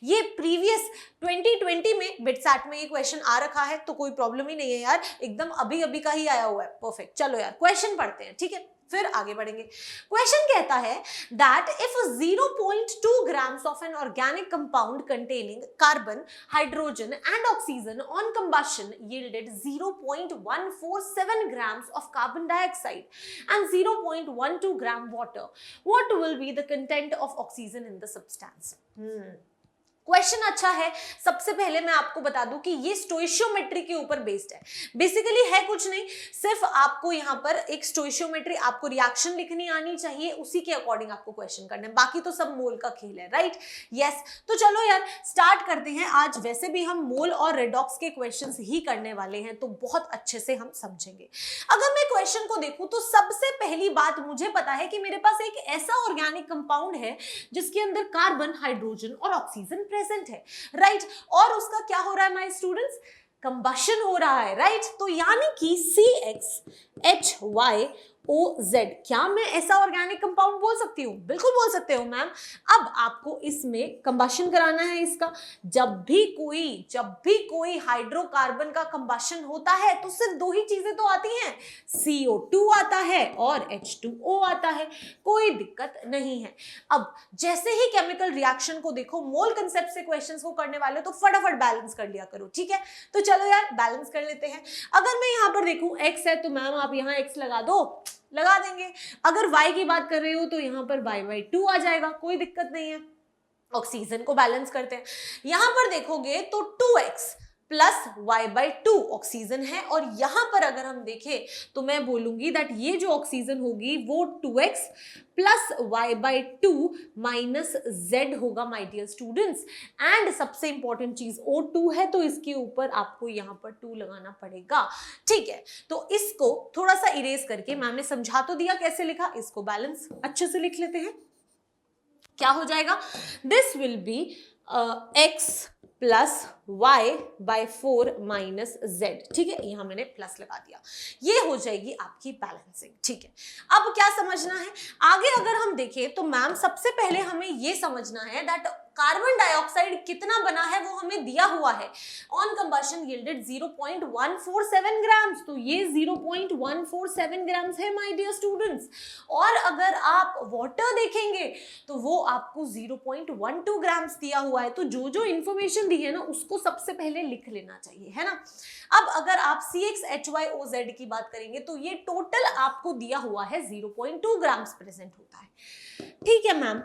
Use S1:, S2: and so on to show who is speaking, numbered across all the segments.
S1: ये प्रीवियस 2020 में बिटसैट में ये क्वेश्चन आ रखा है, तो कोई प्रॉब्लम ही नहीं है यार, एकदम अभी अभी का ही आया हुआ है। परफेक्ट, चलो यार क्वेश्चन पढ़ते हैं, ठीक है, फिर आगे बढ़ेंगे। क्वेश्चन कहता है that if 0.2 grams of an organic compound containing carbon, hydrogen and oxygen on combustion yielded 0.147 grams of carbon dioxide and 0.12 gram water, what will be the content of oxygen in the substance? Question अच्छा है। सबसे पहले मैं आपको बता दूं कि ये स्टोइशियोमेट्री के ऊपर बेस्ड है। बेसिकली है कुछ नहीं, सिर्फ आपको यहाँ पर एक स्टोइशियोमेट्री, आपको रिएक्शन लिखनी आनी चाहिए, उसी के अकॉर्डिंग आपको क्वेश्चन करना है, बाकी तो सब मोल का खेल है, राइट? यस, तो चलो यार स्टार्ट करते हैं। आज वैसे भी हम मोल और रेडॉक्स के क्वेश्चन ही करने वाले हैं, तो बहुत अच्छे से हम समझेंगे। अगर मैं क्वेश्चन को देखूं तो सबसे पहली बात मुझे पता है कि मेरे पास एक ऐसा ऑर्गेनिक कंपाउंड है जिसके अंदर कार्बन, हाइड्रोजन और ऑक्सीजन प्रेजेंट है, राइट? और उसका क्या हो रहा है माय स्टूडेंट्स? कंबशन हो रहा है, राइट? तो यानी कि CXHYOZ, क्या मैं ऐसा ऑर्गेनिक कंपाउंड बोल सकती हूँ? बिल्कुल बोल सकते हो मैम। अब आपको इसमें कंबशन कराना है इसका। जब भी कोई हाइड्रोकार्बन का कंबशन होता है तो सिर्फ दो ही चीजें तो आती हैं, CO2 आता है और H2O आता है, कोई दिक्कत नहीं है। अब जैसे ही केमिकल रिएक्शन को देखो, मोल कंसेप्ट से क्वेश्चंस को करने वाले तो फटाफट बैलेंस कर लिया करो, ठीक है? तो चलो यार बैलेंस कर लेते हैं। अगर मैं यहाँ पर देखूं x है तो मैम आप यहाँ x लगा दो, लगा देंगे। अगर y की बात कर रहे हो तो यहाँ पर y/2 आ जाएगा, कोई दिक्कत नहीं है। ऑक्सीजन को बैलेंस करते हैं, यहां पर देखोगे तो 2x प्लस y/2 ऑक्सीजन है, और यहां पर अगर हम देखें तो मैं बोलूंगी दैट ये जो ऑक्सीजन होगी वो 2x plus y/2 minus z होगा माय डियर स्टूडेंट्स। एंड सबसे इंपॉर्टेंट चीज O2 है, तो इसके ऊपर आपको यहां पर 2 लगाना पड़ेगा, ठीक है? तो इसको थोड़ा सा इरेज करके, मैम ने समझा तो दिया कैसे लिखा, इसको बैलेंस अच्छे से लिख लेते हैं। क्या हो जाएगा? This will B x plus y/4 minus z, ठीक है? यहां मैंने प्लस लगा दिया, ये हो जाएगी आपकी बैलेंसिंग, ठीक है? अब क्या समझना है आगे? अगर हम देखें तो मैम सबसे पहले हमें ये समझना है दैट कार्बन डाइऑक्साइड कितना बना है वो हमें दिया हुआ है। ऑन कंबशन यील्डेड 0.147 ग्राम्स, तो ये 0.147 ग्राम्स है माय डियर स्टूडेंट्स। और अगर आप वाटर देखेंगे तो वो आपको 0.12 ग्राम्स दिया हुआ है। तो जो जो इंफॉर्मेशन दी है ना उसको सबसे पहले लिख लेना चाहिए, है ना? अब अगर आप CXHYOZ की बात करेंगे तो ये टोटल आपको दिया हुआ है 0.2 ग्राम्स प्रेजेंट होता है, ठीक है मैम?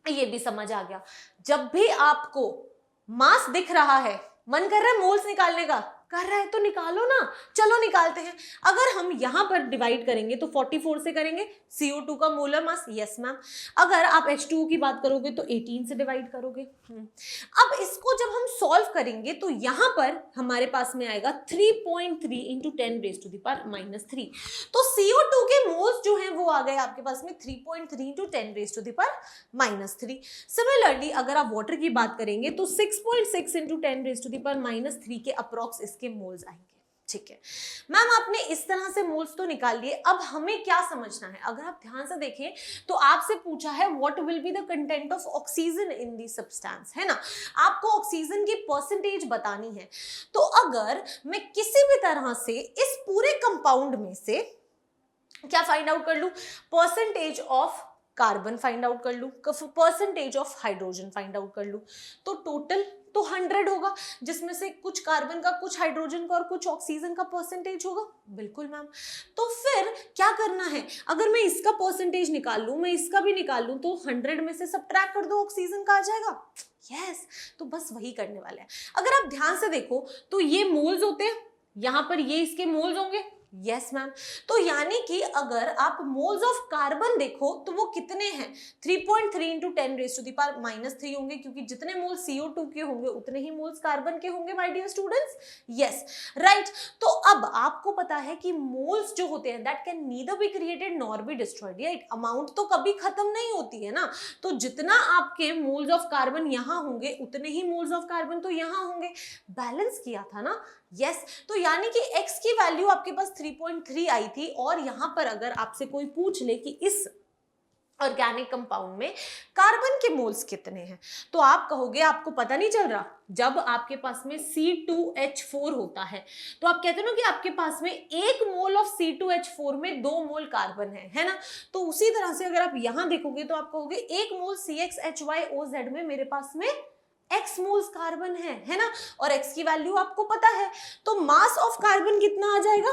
S1: ये भी समझ आ गया। जब भी आपको मास दिख रहा है, मन कर रहा है मोल्स निकालने का, कर रहा है तो निकालो ना, चलो निकालते हैं। अगर हम यहां पर डिवाइड करेंगे तो 44 से करेंगे, CO2 का मोलर मास, यस मैम। अगर आप H2O की बात करोगे तो 18 से डिवाइड करोगे। अब इसको जब हम सॉल्व करेंगे तो यहां पर हमारे पास में आएगा 3.3 इंटू 10⁻³ तो CO2 के मोल्स जो हैं वो आ गए आपके पास में 3.3 इंटू 10⁻³ सिमिलरली अगर आप वाटर की बात करेंगे तो 6.6 इंटू 10⁻³ के अप्रॉक्स इसके मोल्स आएंगे, ठीक है? मैम आपने इस तरह से मोल्स तो निकाल लिए। अब हमें क्या समझना है? अगर आप ध्यान से देखें तो आपसे पूछा है what will be the content of oxygen in the substance, है ना? आपको ऑक्सीजन की परसेंटेज बतानी है। तो अगर मैं किसी भी तरह से इस पूरे कंपाउंड में से क्या फाइंड आउट कर लूं? Percentage of carbon find out कर लूं, percentage of hydrogen find out कर लूं, तो टोटल तो 100 होगा, जिसमें से कुछ कार्बन का, कुछ हाइड्रोजन का और कुछ ऑक्सीजन का परसेंटेज होगा। बिल्कुल मैम। तो फिर क्या करना है? अगर मैं इसका परसेंटेज निकाल लूं, मैं इसका भी निकाल लूं, तो 100 में से सब्ट्रैक्ट कर दो, ऑक्सीजन का आ जाएगा। यस, तो बस वही करने वाले हैं। अगर आप ध्यान से देखो तो ये मोल्स होते हैं, यहां पर ये इसके मोल्स होंगे, यस मैम। तो यानी कि अगर आप मोल्स ऑफ कार्बन देखो तो वो कितने हैं? 3.3 इंटू 10⁻³ होंगे, क्योंकि जितने मोल्स CO2 के होंगे उतने ही मोल्स कार्बन के होंगे my dear students. Yes, right. तो अब आपको पता है कि मोल्स जो होते हैं that can neither be created nor be destroyed, right? Amount तो कभी खत्म नहीं होती है ना, तो जितना आपके मोल्स ऑफ कार्बन यहाँ होंगे उतने ही मोल्स ऑफ कार्बन तो यहाँ होंगे। बैलेंस किया था ना? यस। तो यानी कि x की वैल्यू आपके पास 3.3 आई थी, और यहां पर अगर आपसे कोई पूछ ले कि इस ऑर्गेनिक कंपाउंड में कार्बन के मोल्स कितने हैं। तो आप कहोगे आपको पता नहीं चल रहा, जब आपके पास में C2H4 होता है तो आप कहते हो ना कि आपके पास में 1 मोल ऑफ C2H4 में 2 मोल कार्बन है ना। तो उसी तरह से अगर आप यहां देखोगे तो आप कहोगे 1 मोल CXHYOZ में मेरे पास में x मोल्स कार्बन है ना, और x की वैल्यू आपको पता है। तो मास ऑफ कार्बन कितना आ जाएगा,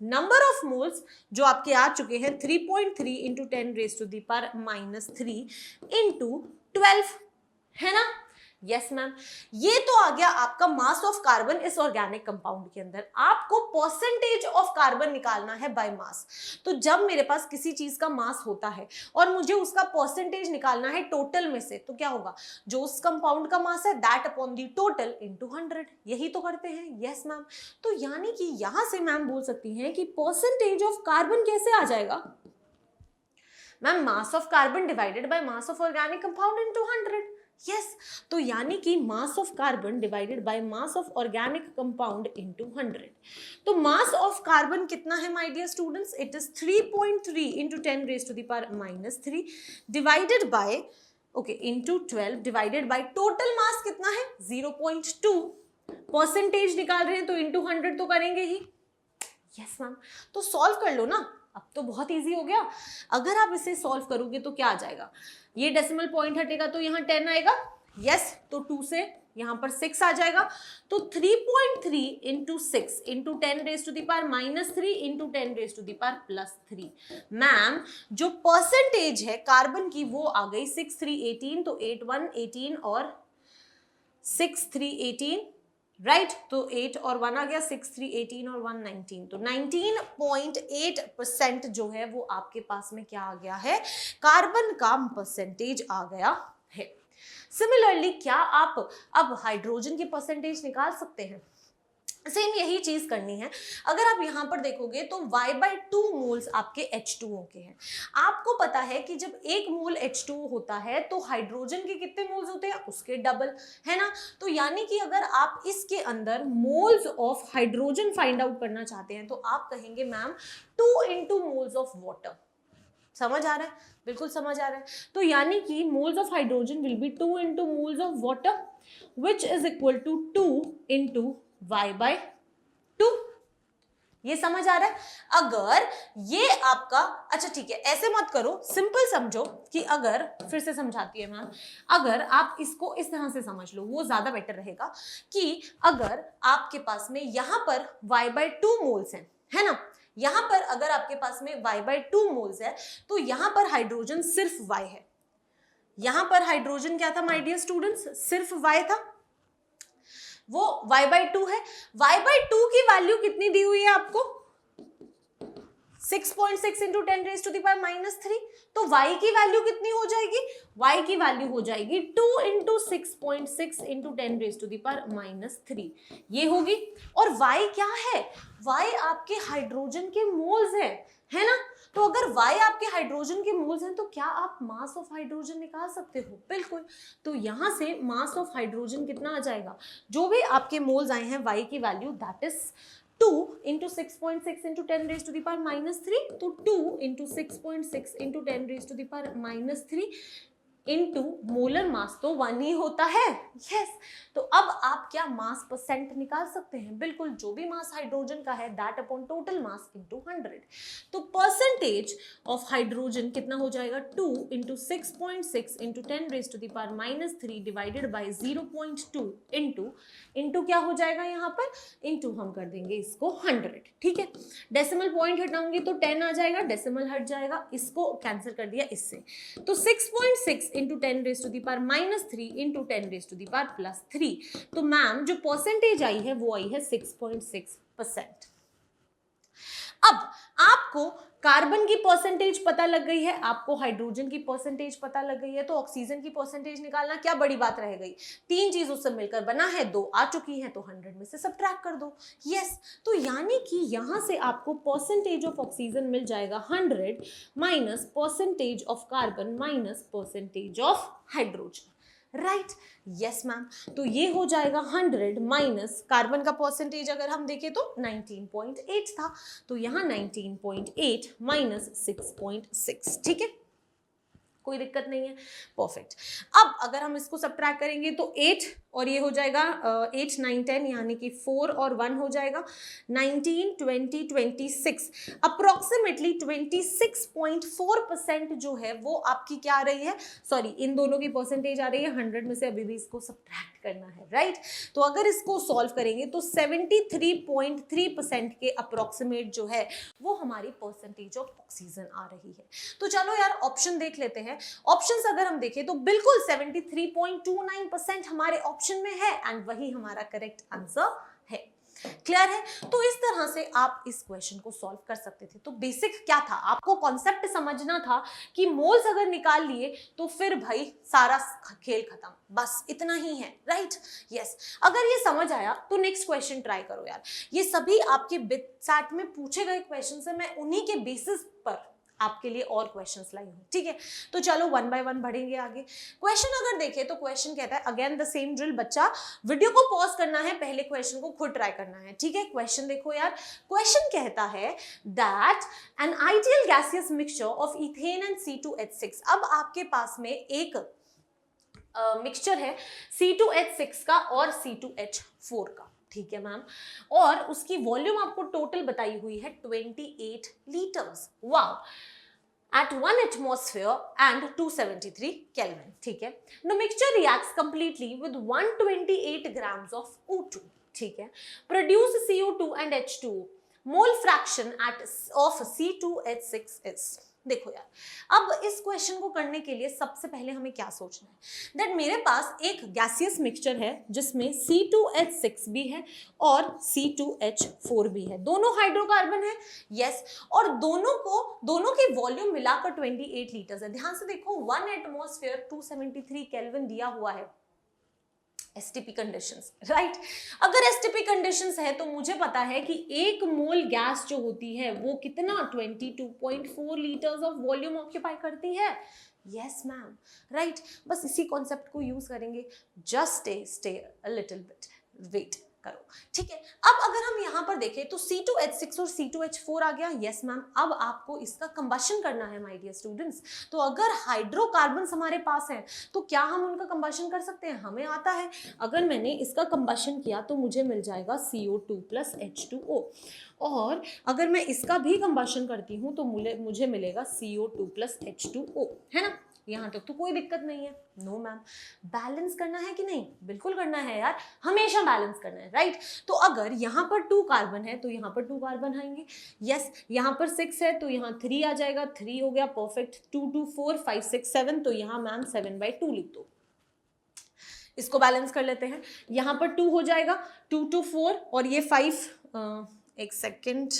S1: नंबर ऑफ मोल्स जो आपके आ चुके हैं 3.3 इंटू 10⁻³ इंटू 12 है ना। यस मैम, ये तो आ गया आपका मास ऑफ कार्बन इस ऑर्गेनिक कंपाउंड के अंदर। आपको परसेंटेज ऑफ कार्बन निकालना है बाय मास। तो जब मेरे पास किसी चीज का मास होता है और मुझे उसका परसेंटेज निकालना है टोटल में से, तो क्या होगा, जो उस कंपाउंड का मास है that upon the total into 100। यही तो करते हैं। यस मैम, तो यानी कि यहां से मैम बोल सकती हैं कि परसेंटेज ऑफ कार्बन कैसे आ जाएगा ma'am, mass of carbon divided by mass of organic compound into 100। Yes, तो यानी कि mass of carbon divided by mass of organic compound into 100। तो मास ऑफ कार्बन कितना है my dear students, it is 3.3 into 10⁻³ divided by into 12 divided by total mass कितना है 0.2। Percentage निकाल रहे हैं तो इंटू 100 तो करेंगे ही। यस मैम, तो सॉल्व कर लो ना, अब तो बहुत इजी हो गया। अगर आप इसे सॉल्व करोगे तो क्या आ जाएगा, ये डेसिमल पॉइंट हटेगा तो यहाँ 10 आएगा। यस, तो 2 से यहाँ पर 6 आ जाएगा। तो 3.3 इंटू 6 इंटू 10⁻³ इंटू 10⁻+3। मैम जो परसेंटेज है कार्बन की वो आ गई 6 3 18, तो 8 1 18 और 6 3 18 राइट, तो 8 और 1 आ गया, 6 3 18 और 1 19, तो 19.8% जो है वो आपके पास में क्या आ गया है, कार्बन का परसेंटेज आ गया है। सिमिलरली क्या आप अब हाइड्रोजन की परसेंटेज निकाल सकते हैं, सेम यही चीज करनी है। अगर आप यहां पर देखोगे तो y/2 मोल्स आपके H2O के हैं। आपको पता है कि जब 1 मोल H2O होता है तो हाइड्रोजन के कितने मोल्स होते हैं, उसके डबल, है ना। तो यानी कि अगर आप इसके अंदर moles of hydrogen find out करना चाहते हैं तो आप कहेंगे ma'am 2 into moles of water. समझ आ रहा है, बिल्कुल समझ आ रहा है। तो यानी कि moles of hydrogen will be 2 into moles of water which is equal to 2 into y/2। ये समझ आ रहा है। अगर ये आपका, अच्छा ठीक है, ऐसे मत करो, सिंपल समझो कि अगर, फिर से समझाती है मैम, अगर आप इसको इस तरह से समझ लो वो ज्यादा बेटर रहेगा कि अगर आपके पास में यहां पर y/2 मोल्स हैं, है ना, यहां पर अगर आपके पास में y/2 मोल्स है तो यहां पर हाइड्रोजन सिर्फ y है। यहां पर हाइड्रोजन क्या था माय डियर स्टूडेंट्स, सिर्फ y था, वो y/2 है। y/2 की वैल्यू कितनी दी हुई है आपको, 6.6 इंटू 10⁻³ तो y की वैल्यू कितनी हो जाएगी, y की वैल्यू हो जाएगी 2 इंटू 6.6 इंटू 10⁻³ ये होगी। और y क्या है, y आपके हाइड्रोजन के मोल्स है ना। तो अगर y आपके हाइड्रोजन के मोल्स हैं तो क्या आप मास ऑफ हाइड्रोजन निकाल सकते हो, बिल्कुल। तो यहां से मास ऑफ हाइड्रोजन कितना आ जाएगा, जो भी आपके मोल्स आए हैं y की value that is 2 into 6.6 into 10⁻³ तो 2 into 6.6 into 10⁻³ into molar mass तो 1 ही होता है। यस, तो अब आप क्या मास परसेंट निकाल सकते हैं, बिल्कुल, जो भी मास हाइड्रोजन का है that upon total mass into 100। तो परसेंटेज ऑफ हाइड्रोजन कितना हो जाएगा, 2 into 6.6 into 10⁻³ divided by 0.2 into क्या हो जाएगा यहाँ पर, इंटू हम कर देंगे इसको 100, ठीक है। डेसिमल पॉइंट हटाऊंगी तो 10 आ जाएगा, डेसिमल हट जाएगा, इसको कैंसिल कर दिया इससे, तो 6.6 इंटू 10⁻³ इंटू 10⁻+3। तो मैम जो परसेंटेज आई है वो आई है 6.6%। अब आपको कार्बन की परसेंटेज पता लग गई है, आपको हाइड्रोजन की परसेंटेज पता लग गई है, तो ऑक्सीजन की परसेंटेज निकालना क्या बड़ी बात रह गई। 3 चीजों से मिलकर बना है, 2 आ चुकी हैं तो 100 में से सब्ट्रैक्ट कर दो। यस, तो यानी कि यहां से आपको परसेंटेज ऑफ ऑक्सीजन मिल जाएगा 100 minus percentage of carbon minus percentage of hydrogen, right. Yes ma'am, तो ये हो जाएगा 100 माइनस कार्बन का परसेंटेज अगर हम देखें तो 19.8 था, तो यहाँ 19.8 माइनस 6.6, ठीक है। कोई दिक्कत नहीं है, परफेक्ट। अब अगर हम इसको सब्ट्रैक्ट करेंगे तो 8 और ये हो जाएगा 8 9 10 यानी कि 4 और 1 हो जाएगा 19 20 26 अप्रोक्सीमेटली 26.4% जो है वो आपकी क्या आ रही है, सॉरी इन दोनों की परसेंटेज आ रही है 100 में से अभी भी इसको सब्ट्रैक्ट करना है, राइट। तो अगर इसको सॉल्व करेंगे तो 73.3% के अप्रोक्सीमेट जो है वो हमारी परसेंटेज ऑफ ऑक्सीजन आ रही है। तो चलो यार ऑप्शन देख लेते हैं। ऑप्शंस अगर हम देखें तो बिल्कुल 73.29% हमारे ऑप्शन में है एंड वही हमारा करेक्ट आंसर है। क्लियर है? तो इस तरह से आप इस क्वेश्चन को सॉल्व कर सकते थे। तो बेसिक क्या था, आपको कॉन्सेप्ट समझना था कि मोल्स अगर निकाल लिए तो फिर भाई सारा खेल खत्म, बस इतना ही है, राइट। यस, अगर ये समझ आया तो नेक्स्ट क्वेश्चन ट्राई करो यार। ये सभी आपके बिटसैट में पूछे गए क्वेश्चन है, मैं उन्हीं के बेसिस पर आपके लिए और क्वेश्चंस लाई हूं, ठीक है। तो चलो वन बाय वन बढ़ेंगे आगे। क्वेश्चन अगर देखें तो क्वेश्चन कहता है अगेन द सेम ड्रिल, बच्चा वीडियो को पॉज करना है, पहले क्वेश्चन को खुद ट्राई करना है, ठीक है। क्वेश्चन देखो यार, क्वेश्चन कहता है that an ideal gaseous mixture of ethane and C2H6। अब आपके पास में एक मिक्सचर है C2H6 का और C2H4 का, ठीक है मैम, और उसकी वॉल्यूम आपको टोटल बताई हुई है 28 litres, wow, at 1 atmosphere and 273 Kelvin, ठीक है। The mixture reacts completely with 128 grams of O2, ठीक है, produce CO2 and H2, mole fraction of C2H6 is। देखो यार, अब इस क्वेश्चन को करने के लिए सबसे पहले हमें क्या सोचना है, दैट मेरे पास एक गैसियस मिक्सचर है जिसमें C2H6 भी है और C2H4 भी है, दोनों हाइड्रोकार्बन है, यस, और दोनों की वॉल्यूम मिलाकर 28 लीटर्स है। ध्यान से देखो 1 एटमॉस्फेयर 273 केल्विन दिया हुआ है, एसटीपी कंडीशंस, राइट। अगर एसटीपी कंडीशंस है तो मुझे पता है कि एक मोल गैस जो होती है वो कितना 22.4 लीटर्स ऑफ वॉल्यूम ऑक्यूपाई करती है, यस मैम, राइट। बस इसी कॉन्सेप्ट को यूज करेंगे, just stay a little bit, wait करो, ठीक है। अब अगर हम यहाँ पर देखें तो C2H6 और C2H4 आ गया, यस मैम। अब आपको इसका कंबशन करना है माय डियर स्टूडेंट्स। तो अगर हाइड्रोकार्बन्स हमारे पास हैं तो क्या हम उनका कंबशन कर सकते हैं, हमें आता है। अगर मैंने इसका कंबशन किया तो मुझे मिल जाएगा CO2 + H2O, और अगर मैं इसका भी कंबशन करती हूँ तो मुझे मिलेगा CO2 + H2O, है ना। यहाँ तक तो कोई दिक्कत नहीं है, नो मैम। बैलेंस करना है कि नहीं, बिल्कुल करना है यार, हमेशा बैलेंस करना है, राइट। तो अगर यहाँ पर 2 कार्बन है तो यहाँ पर 2 कार्बन आएंगे, यस। यहाँ पर 6 है तो यहाँ 3 आ जाएगा, 3 हो गया, परफेक्ट। 2 2 4 5 6 7, तो यहाँ मैम 7/2 लिख दो। इसको बैलेंस कर लेते हैं, यहाँ पर 2 हो जाएगा, 2 2 4 और ये 5, एक सेकेंड,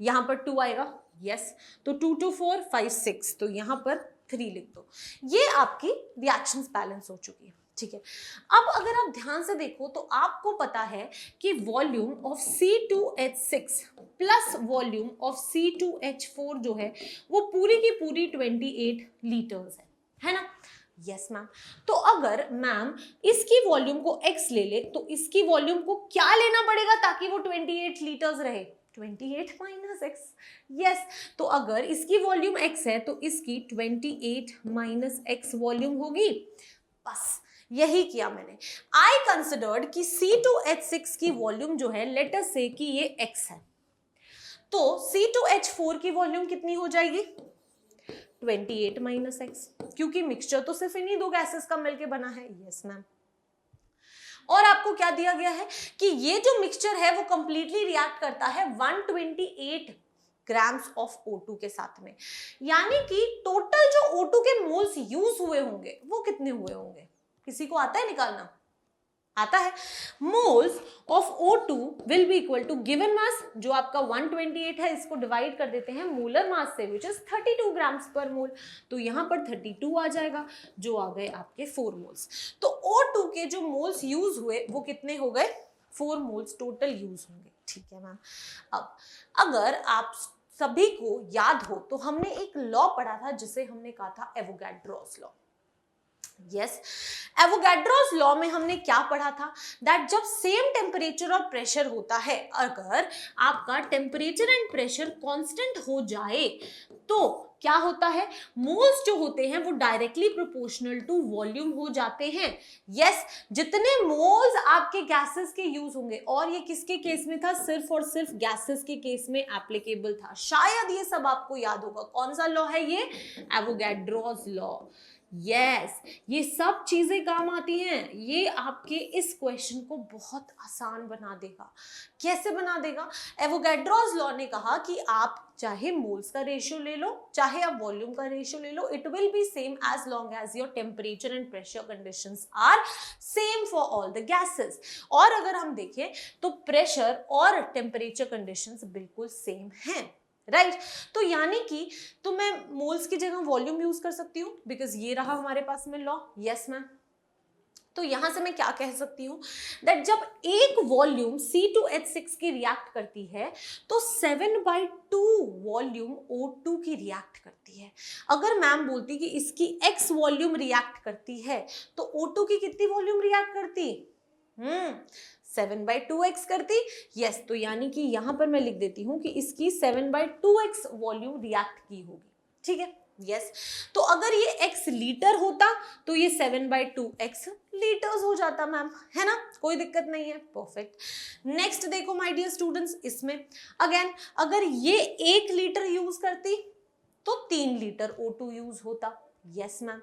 S1: यहाँ पर 2 आएगा, यस। तो 2 2 4 5 6, तो यहाँ पर 3 लिख दो। ये आपकी रिएक्शंस बैलेंस हो चुकी है, ठीक है। अब अगर आप ध्यान से देखो तो आपको पता है कि volume of C2H6 plus volume of C2H4 जो है वो पूरी की पूरी 28 लीटर्स है ना, यस मैम। तो अगर मैम इसकी वॉल्यूम को x ले ले तो इसकी वॉल्यूम को क्या लेना पड़ेगा ताकि वो 28 लीटर्स रहे, 28 - x, यस। तो अगर इसकी वॉल्यूम x है तो इसकी 28 - x वॉल्यूम होगी, बस यही किया मैंने। आई कंसिडर्ड कि C2H6 की वॉल्यूम जो है, लेट अस से कि ये x है, तो C2H4 की वॉल्यूम कितनी हो जाएगी, 28 - x, क्योंकि मिक्सचर तो सिर्फ इन्हीं 2 गैसेस का मिलके बना है, यस मैम। और आपको क्या दिया गया है कि ये जो मिक्सचर है वो कंप्लीटली रिएक्ट करता है 128 ग्राम्स ऑफ O2 के साथ में, यानी कि टोटल जो O2 के मोल्स यूज हुए होंगे वो कितने हुए होंगे, किसी को आता है निकालना, आता है। Moles of O2 will be equal to given mass, जो आपका 128 है इसको डिवाइड कर देते हैं मोलर मास से, विच इज 32 ग्राम्स पर मोल, तो यहाँ पर 32 आ जाएगा, जो आ गए आपके 4 मोल्स। तो O2 के जो मोल्स यूज हुए वो कितने हो गए, 4 मोल्स टोटल यूज होंगे, ठीक है मैम। अब अगर आप सभी को याद हो तो हमने एक लॉ पढ़ा था जिसे हमने कहा था Avogadro's law, yes. Avogadro's law में हमने क्या पढ़ा था, दैट जब सेम टेम्परेचर और प्रेशर होता है, अगर आपका टेम्परेचर एंड प्रेशर कांस्टेंट हो जाए तो क्या होता है, मोल्स जो होते हैं वो डायरेक्टली प्रोपोर्शनल टू वॉल्यूम हो जाते हैं। यस, जितने मोल्स आपके गैसेस के यूज होंगे, और ये किसके केस में था, सिर्फ और सिर्फ गैसेस के केस में एप्लीकेबल था। शायद ये सब आपको याद होगा। कौन सा लॉ है ये, एवोगैड्रोस लॉ। यस, ये सब चीजें काम आती हैं। ये आपके इस क्वेश्चन को बहुत आसान बना देगा। कैसे बना देगा, एवोगैड्रोस लॉ ने कहा कि आप चाहे मोल्स का रेशियो ले लो, चाहे आप वॉल्यूम का रेशियो ले लो, it will be same as long as your temperature and pressure conditions are same for all the gases. और अगर हम देखें तो प्रेशर और टेम्परेचर कंडीशंस बिल्कुल सेम हैं, राइट तो यानी कि तो मैं मोल्स की जगह वॉल्यूम यूज कर सकती हूँ, बिकॉज ये रहा हमारे पास में लॉ। यस मैम, तो यहां से मैं क्या कह सकती हूँ, दैट जब एक वॉल्यूम C2H6 की रिएक्ट करती है तो 7/2 वॉल्यूम O2 की रिएक्ट करती है। अगर मैम बोलती कि इसकी X वॉल्यूम रिएक्ट करती है तो O2 की कितनी वॉल्यूम रिएक्ट करती, 7/2x करती। यस, तो यानी कि यहां पर मैं लिख देती हूं कि इसकी 7/2x वॉल्यूम रिएक्ट की होगी, ठीक है। यस, तो अगर ये x लीटर होता तो ये 7/2x लीटर्स हो जाता मैम, है ना, कोई दिक्कत नहीं है, परफेक्ट। नेक्स्ट देखो माय डियर स्टूडेंट्स, इसमें अगेन अगर ये 1 लीटर यूज करती तो 3 लीटर O2 यूज होता। यस मैम,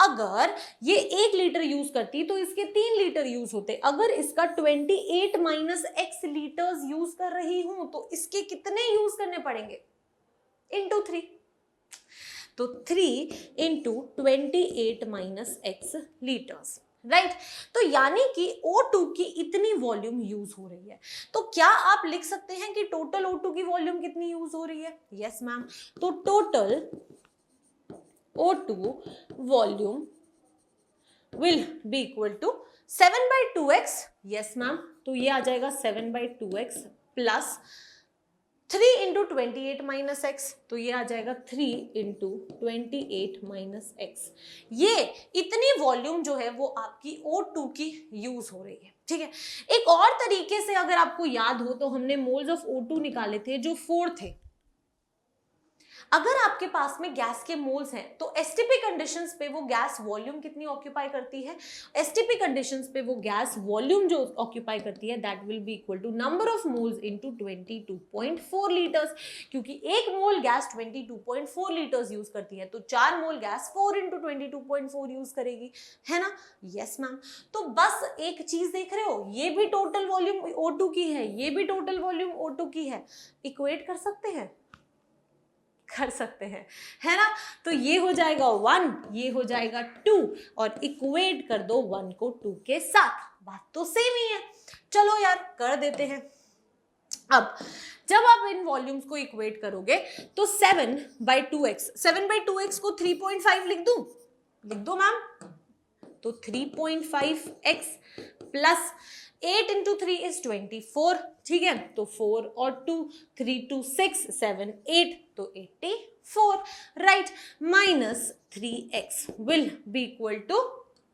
S1: अगर ये 1 लीटर यूज करती तो इसके 3 लीटर यूज होते। अगर इसका 28 - x लीटर्स यूज कर रही हूं तो इसके कितने यूज करने पड़ेंगे, इंटू 3, तो 3 × 28 - x लीटर्स, राइट तो यानी कि O2 की इतनी वॉल्यूम यूज हो रही है। तो क्या आप लिख सकते हैं कि टोटल O2 की वॉल्यूम कितनी यूज हो रही है। यस मैम, तो total O2 volume will be equal to 7/2x। yes ma'am, तो ये आ जाएगा 7/2x प्लस 3 × 28 - x, तो ये आ जाएगा 3 × 28 - x। ये इतनी वॉल्यूम जो है वो आपकी O2 की यूज हो रही है, ठीक है। एक और तरीके से अगर आपको याद हो तो हमने मोल्स ऑफ O2 निकाले थे जो 4 थे। अगर आपके पास में गैस के मोल्स हैं तो एसटीपी कंडीशंस पे वो गैस वॉल्यूम कितनी ऑक्यूपाई करती है, एसटीपी कंडीशंस पे वो गैस वॉल्यूम जो ऑक्यूपाई करती है that will be equal to number of moles into 22.4 litres. क्योंकि एक मोल गैस 22.4 लीटर्स यूज करती है तो 4 मोल गैस 4 × 22.4 यूज करेगी, है ना। यस मैम, तो बस एक चीज देख रहे हो, ये भी टोटल वॉल्यूम O2 की है, ये भी टोटल वॉल्यूम O2 की है, इक्वेट कर सकते हैं, कर सकते हैं, है ना। तो ये हो जाएगा 1, ये हो जाएगा 2 और इक्वेट कर दो 1 को 2 के साथ, बात तो सेम ही है। चलो यार कर देते हैं। अब जब आप इन वॉल्यूम्स को इक्वेट करोगे तो 7/2x, 7/2x को 3.5 लिख दो मैम, तो 3.5x प्लस 8 × 3 is 24, ठीक है। तो 4 और 2, 3 2 6 7 8, तो 84, right minus 3x will be equal to,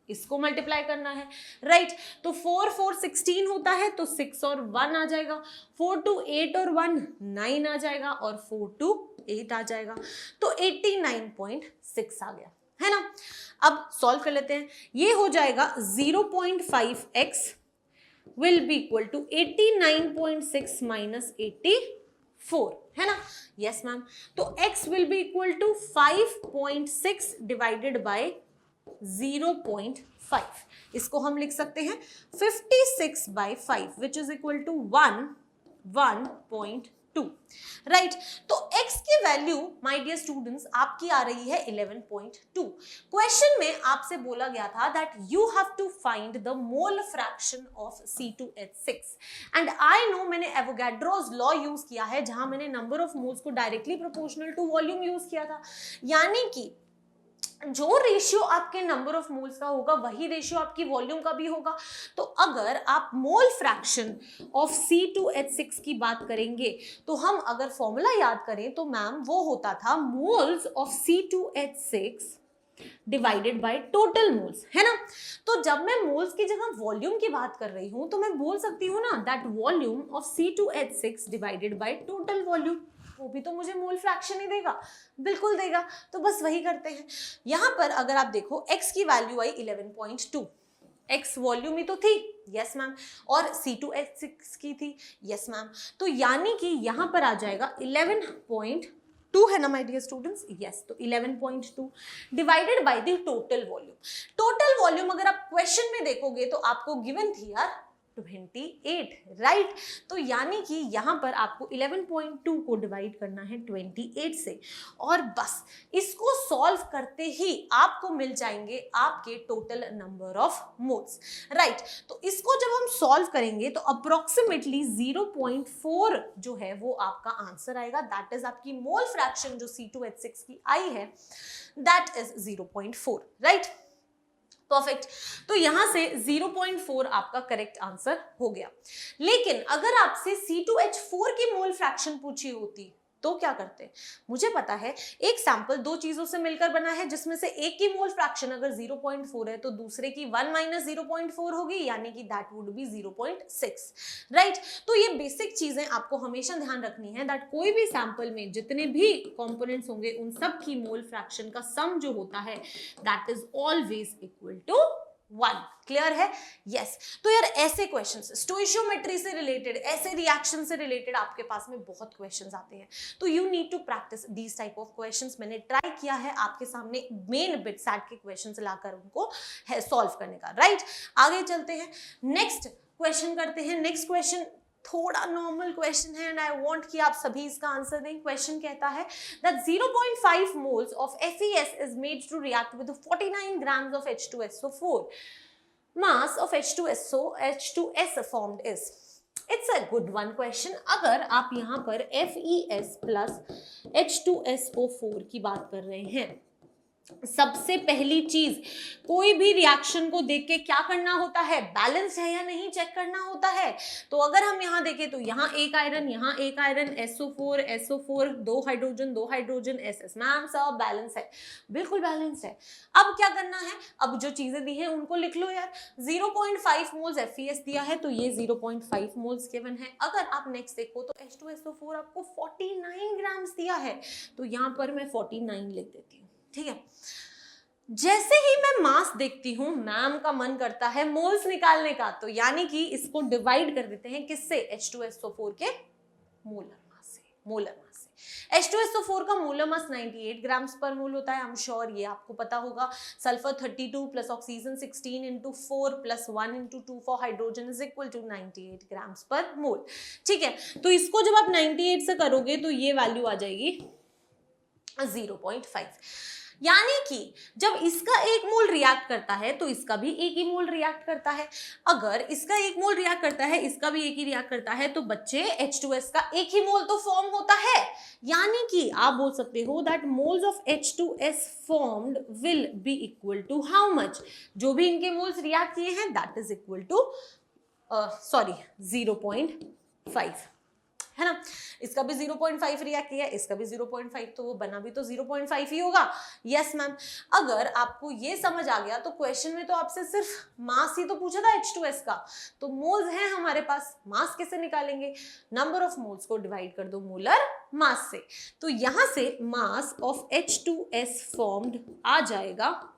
S1: इसको मल्टीप्लाई करना है, राइट तो 4 4 16 होता है तो 6 और 1 आ जाएगा, 4 2 8 और 1 9 आ जाएगा और 4 2 8 आ जाएगा, तो 89.6 आ गया, है ना। अब सॉल्व कर लेते हैं, ये हो जाएगा 0.5x will be equal to 89.6 minus 84, है ना। यस मैम, तो x will be equal to 5.6 divided by 0.5, इसको हम लिख सकते हैं 56/5 which is equal to 1.2, right तो x की वैल्यू माय डियर स्टूडेंट्स आपकी आ रही है 11.2। क्वेश्चन में आपसे बोला गया था that you have to find the mole fraction of C2H6 and I know मैंने एवोगैड्रोस लॉ यूज किया है जहां मैंने नंबर ऑफ मोल्स को directly proportional to volume use किया था, यानी कि जो रेशियो आपके नंबर ऑफ मोल्स का होगा वही रेशियो आपकी वॉल्यूम का भी होगा। तो अगर आप मोल फ्रैक्शन ऑफ C2H6 की बात करेंगे तो हम अगर फॉर्मूला याद करें तो मैम वो होता था moles of C2H6 divided by total moles, है ना। तो जब मैं मोल्स की जगह वॉल्यूम की बात कर रही हूं तो मैं बोल सकती हूँ ना that volume of C2H6 divided by total volume, वो भी तो मुझे मोल फ्रैक्शन ही देगा, बिल्कुल देगा। तो बस वही करते हैं। यहाँ पर अगर आप देखो x की वैल्यू आई 11.2, x वॉल्यूम ही तो थी, यस मैम, और C2H6 की थी, यस मैम। तो यानी कि यहाँ पर आ जाएगा 11.2 है ना माय डियर स्टूडेंट्स, यस। तो 11.2 divided by the total volume. Total volume अगर आप क्वेश्चन में देखोगे तो आपको गिवन थी यार 28, राइट। तो यानी कि यहां पर आपको 11.2 को डिवाइड करना है 28 से, और बस इसको सॉल्व करते ही आपको मिल जाएंगे आपके total number of moles, right. तो इसको जब हम सॉल्व करेंगे तो अप्रोक्सीमेटली 0.4 जो है वो आपका आंसर आएगा। दैट इज आपकी मोल फ्रैक्शन जो C2H6 की आई है, दैट इज 0.4, राइट। परफेक्ट। तो यहां से 0.4 आपका करेक्ट आंसर हो गया। लेकिन अगर आपसे C2H4 की मोल फ्रैक्शन पूछी होती तो क्या करते? मुझे पता है एक सैंपल दो चीजों से मिलकर बना है, जिसमें से एक की मोल फ्रैक्शन अगर 0.4 है तो दूसरे की 1 माइनस 0.4 होगी, यानी कि दैट वुड बी 0.6, राइट। तो ये बेसिक चीजें आपको हमेशा ध्यान रखनी है, दैट कोई भी सैंपल में जितने भी कंपोनेंट्स होंगे उन सब की मोल फ्रैक्शन का सम जो होता है that is always equal to 1। Clear है? यस। तो यार ऐसे क्वेश्चंस स्टोइशियोमेट्री से रिलेटेड, ऐसे रिएक्शन से रिलेटेड आपके पास में बहुत क्वेश्चंस आते हैं, तो you need to practise these type of questions. मैंने ट्राई किया है आपके सामने मेन बिट सैट के क्वेश्चंस लाकर उनको सॉल्व करने का, राइट। आगे चलते हैं, नेक्स्ट क्वेश्चन करते हैं। नेक्स्ट क्वेश्चन थोड़ा नॉर्मल क्वेश्चन है एंड आई वांट कि आप सभी इसका आंसर दें। क्वेश्चन कहता है that 0.5 moles of FeS is made to react with 49 grams of H2SO4. Mass of H2S formed is. It's a good one question. अगर आप यहाँ पर FeS plus H2SO4 की बात कर रहे हैं, सबसे पहली चीज कोई भी रिएक्शन को देख के क्या करना होता है? बैलेंस है या नहीं चेक करना होता है। तो अगर हम यहाँ देखें तो यहाँ एक आयरन, यहाँ एक आयरन, SO4 दो हाइड्रोजन SS। मैम सब बैलेंस है, बिल्कुल बैलेंस है। अब क्या करना है? अब जो चीजें दी हैं उनको लिख लो यार। 0.5 मोल्स FeS दिया है तो ये 0.5 मोल्स गिवन है। अगर आप नेक्स्ट देखो तो H2SO4 आपको 49 ग्राम्स दिया है, तो यहाँ पर मैं 49 लिख देती हूँ, ठीक है। जैसे ही मैं मास देखती हूं, मैम का मन करता है मोल्स निकालने का, तो यानी कि इसको डिवाइड कर देते हैं किससे? H2SO4 के मोलर मास से। H2SO4 का मोलर मास 98 ग्राम्स पर मोल होता है। आई एम श्योर ये आपको पता होगा। Sulphur 32 plus oxygen 16 into 4 plus 1 into 2 for hydrogen is equal to 98 grams per mole, ठीक है। तो इसको जब आप 98 से करोगे तो ये वैल्यू आ जाएगी 0.5। यानी कि जब इसका एक मोल रिएक्ट करता है तो इसका भी एक ही मोल रिएक्ट करता है। अगर इसका एक मोल रिएक्ट करता है, इसका भी एक ही रिएक्ट करता है, तो बच्चे H2S का एक ही मोल तो फॉर्म होता है। यानी कि आप बोल सकते हो that moles of H2S formed will be equal to how much? जो भी इनके मोल्स रिएक्ट किए हैं दैट इज इक्वल टू 0.5, है ना। इसका भी 0.5 रिएक्ट किया, इसका भी 0.5, तो वो बना भी तो 0.5 ही होगा। Yes ma'am. अगर आपको ये समझ आ गया तो क्वेश्चन में तो आपसे सिर्फ मास ही तो पूछा था H2S का, तो मोल्स हैं हमारे पास, मास कैसे निकालेंगे? नंबर ऑफ मोल्स को डिवाइड कर दो मोलर मास से। तो यहां से मास ऑफ H2S फॉर्म्ड आ जाएगा,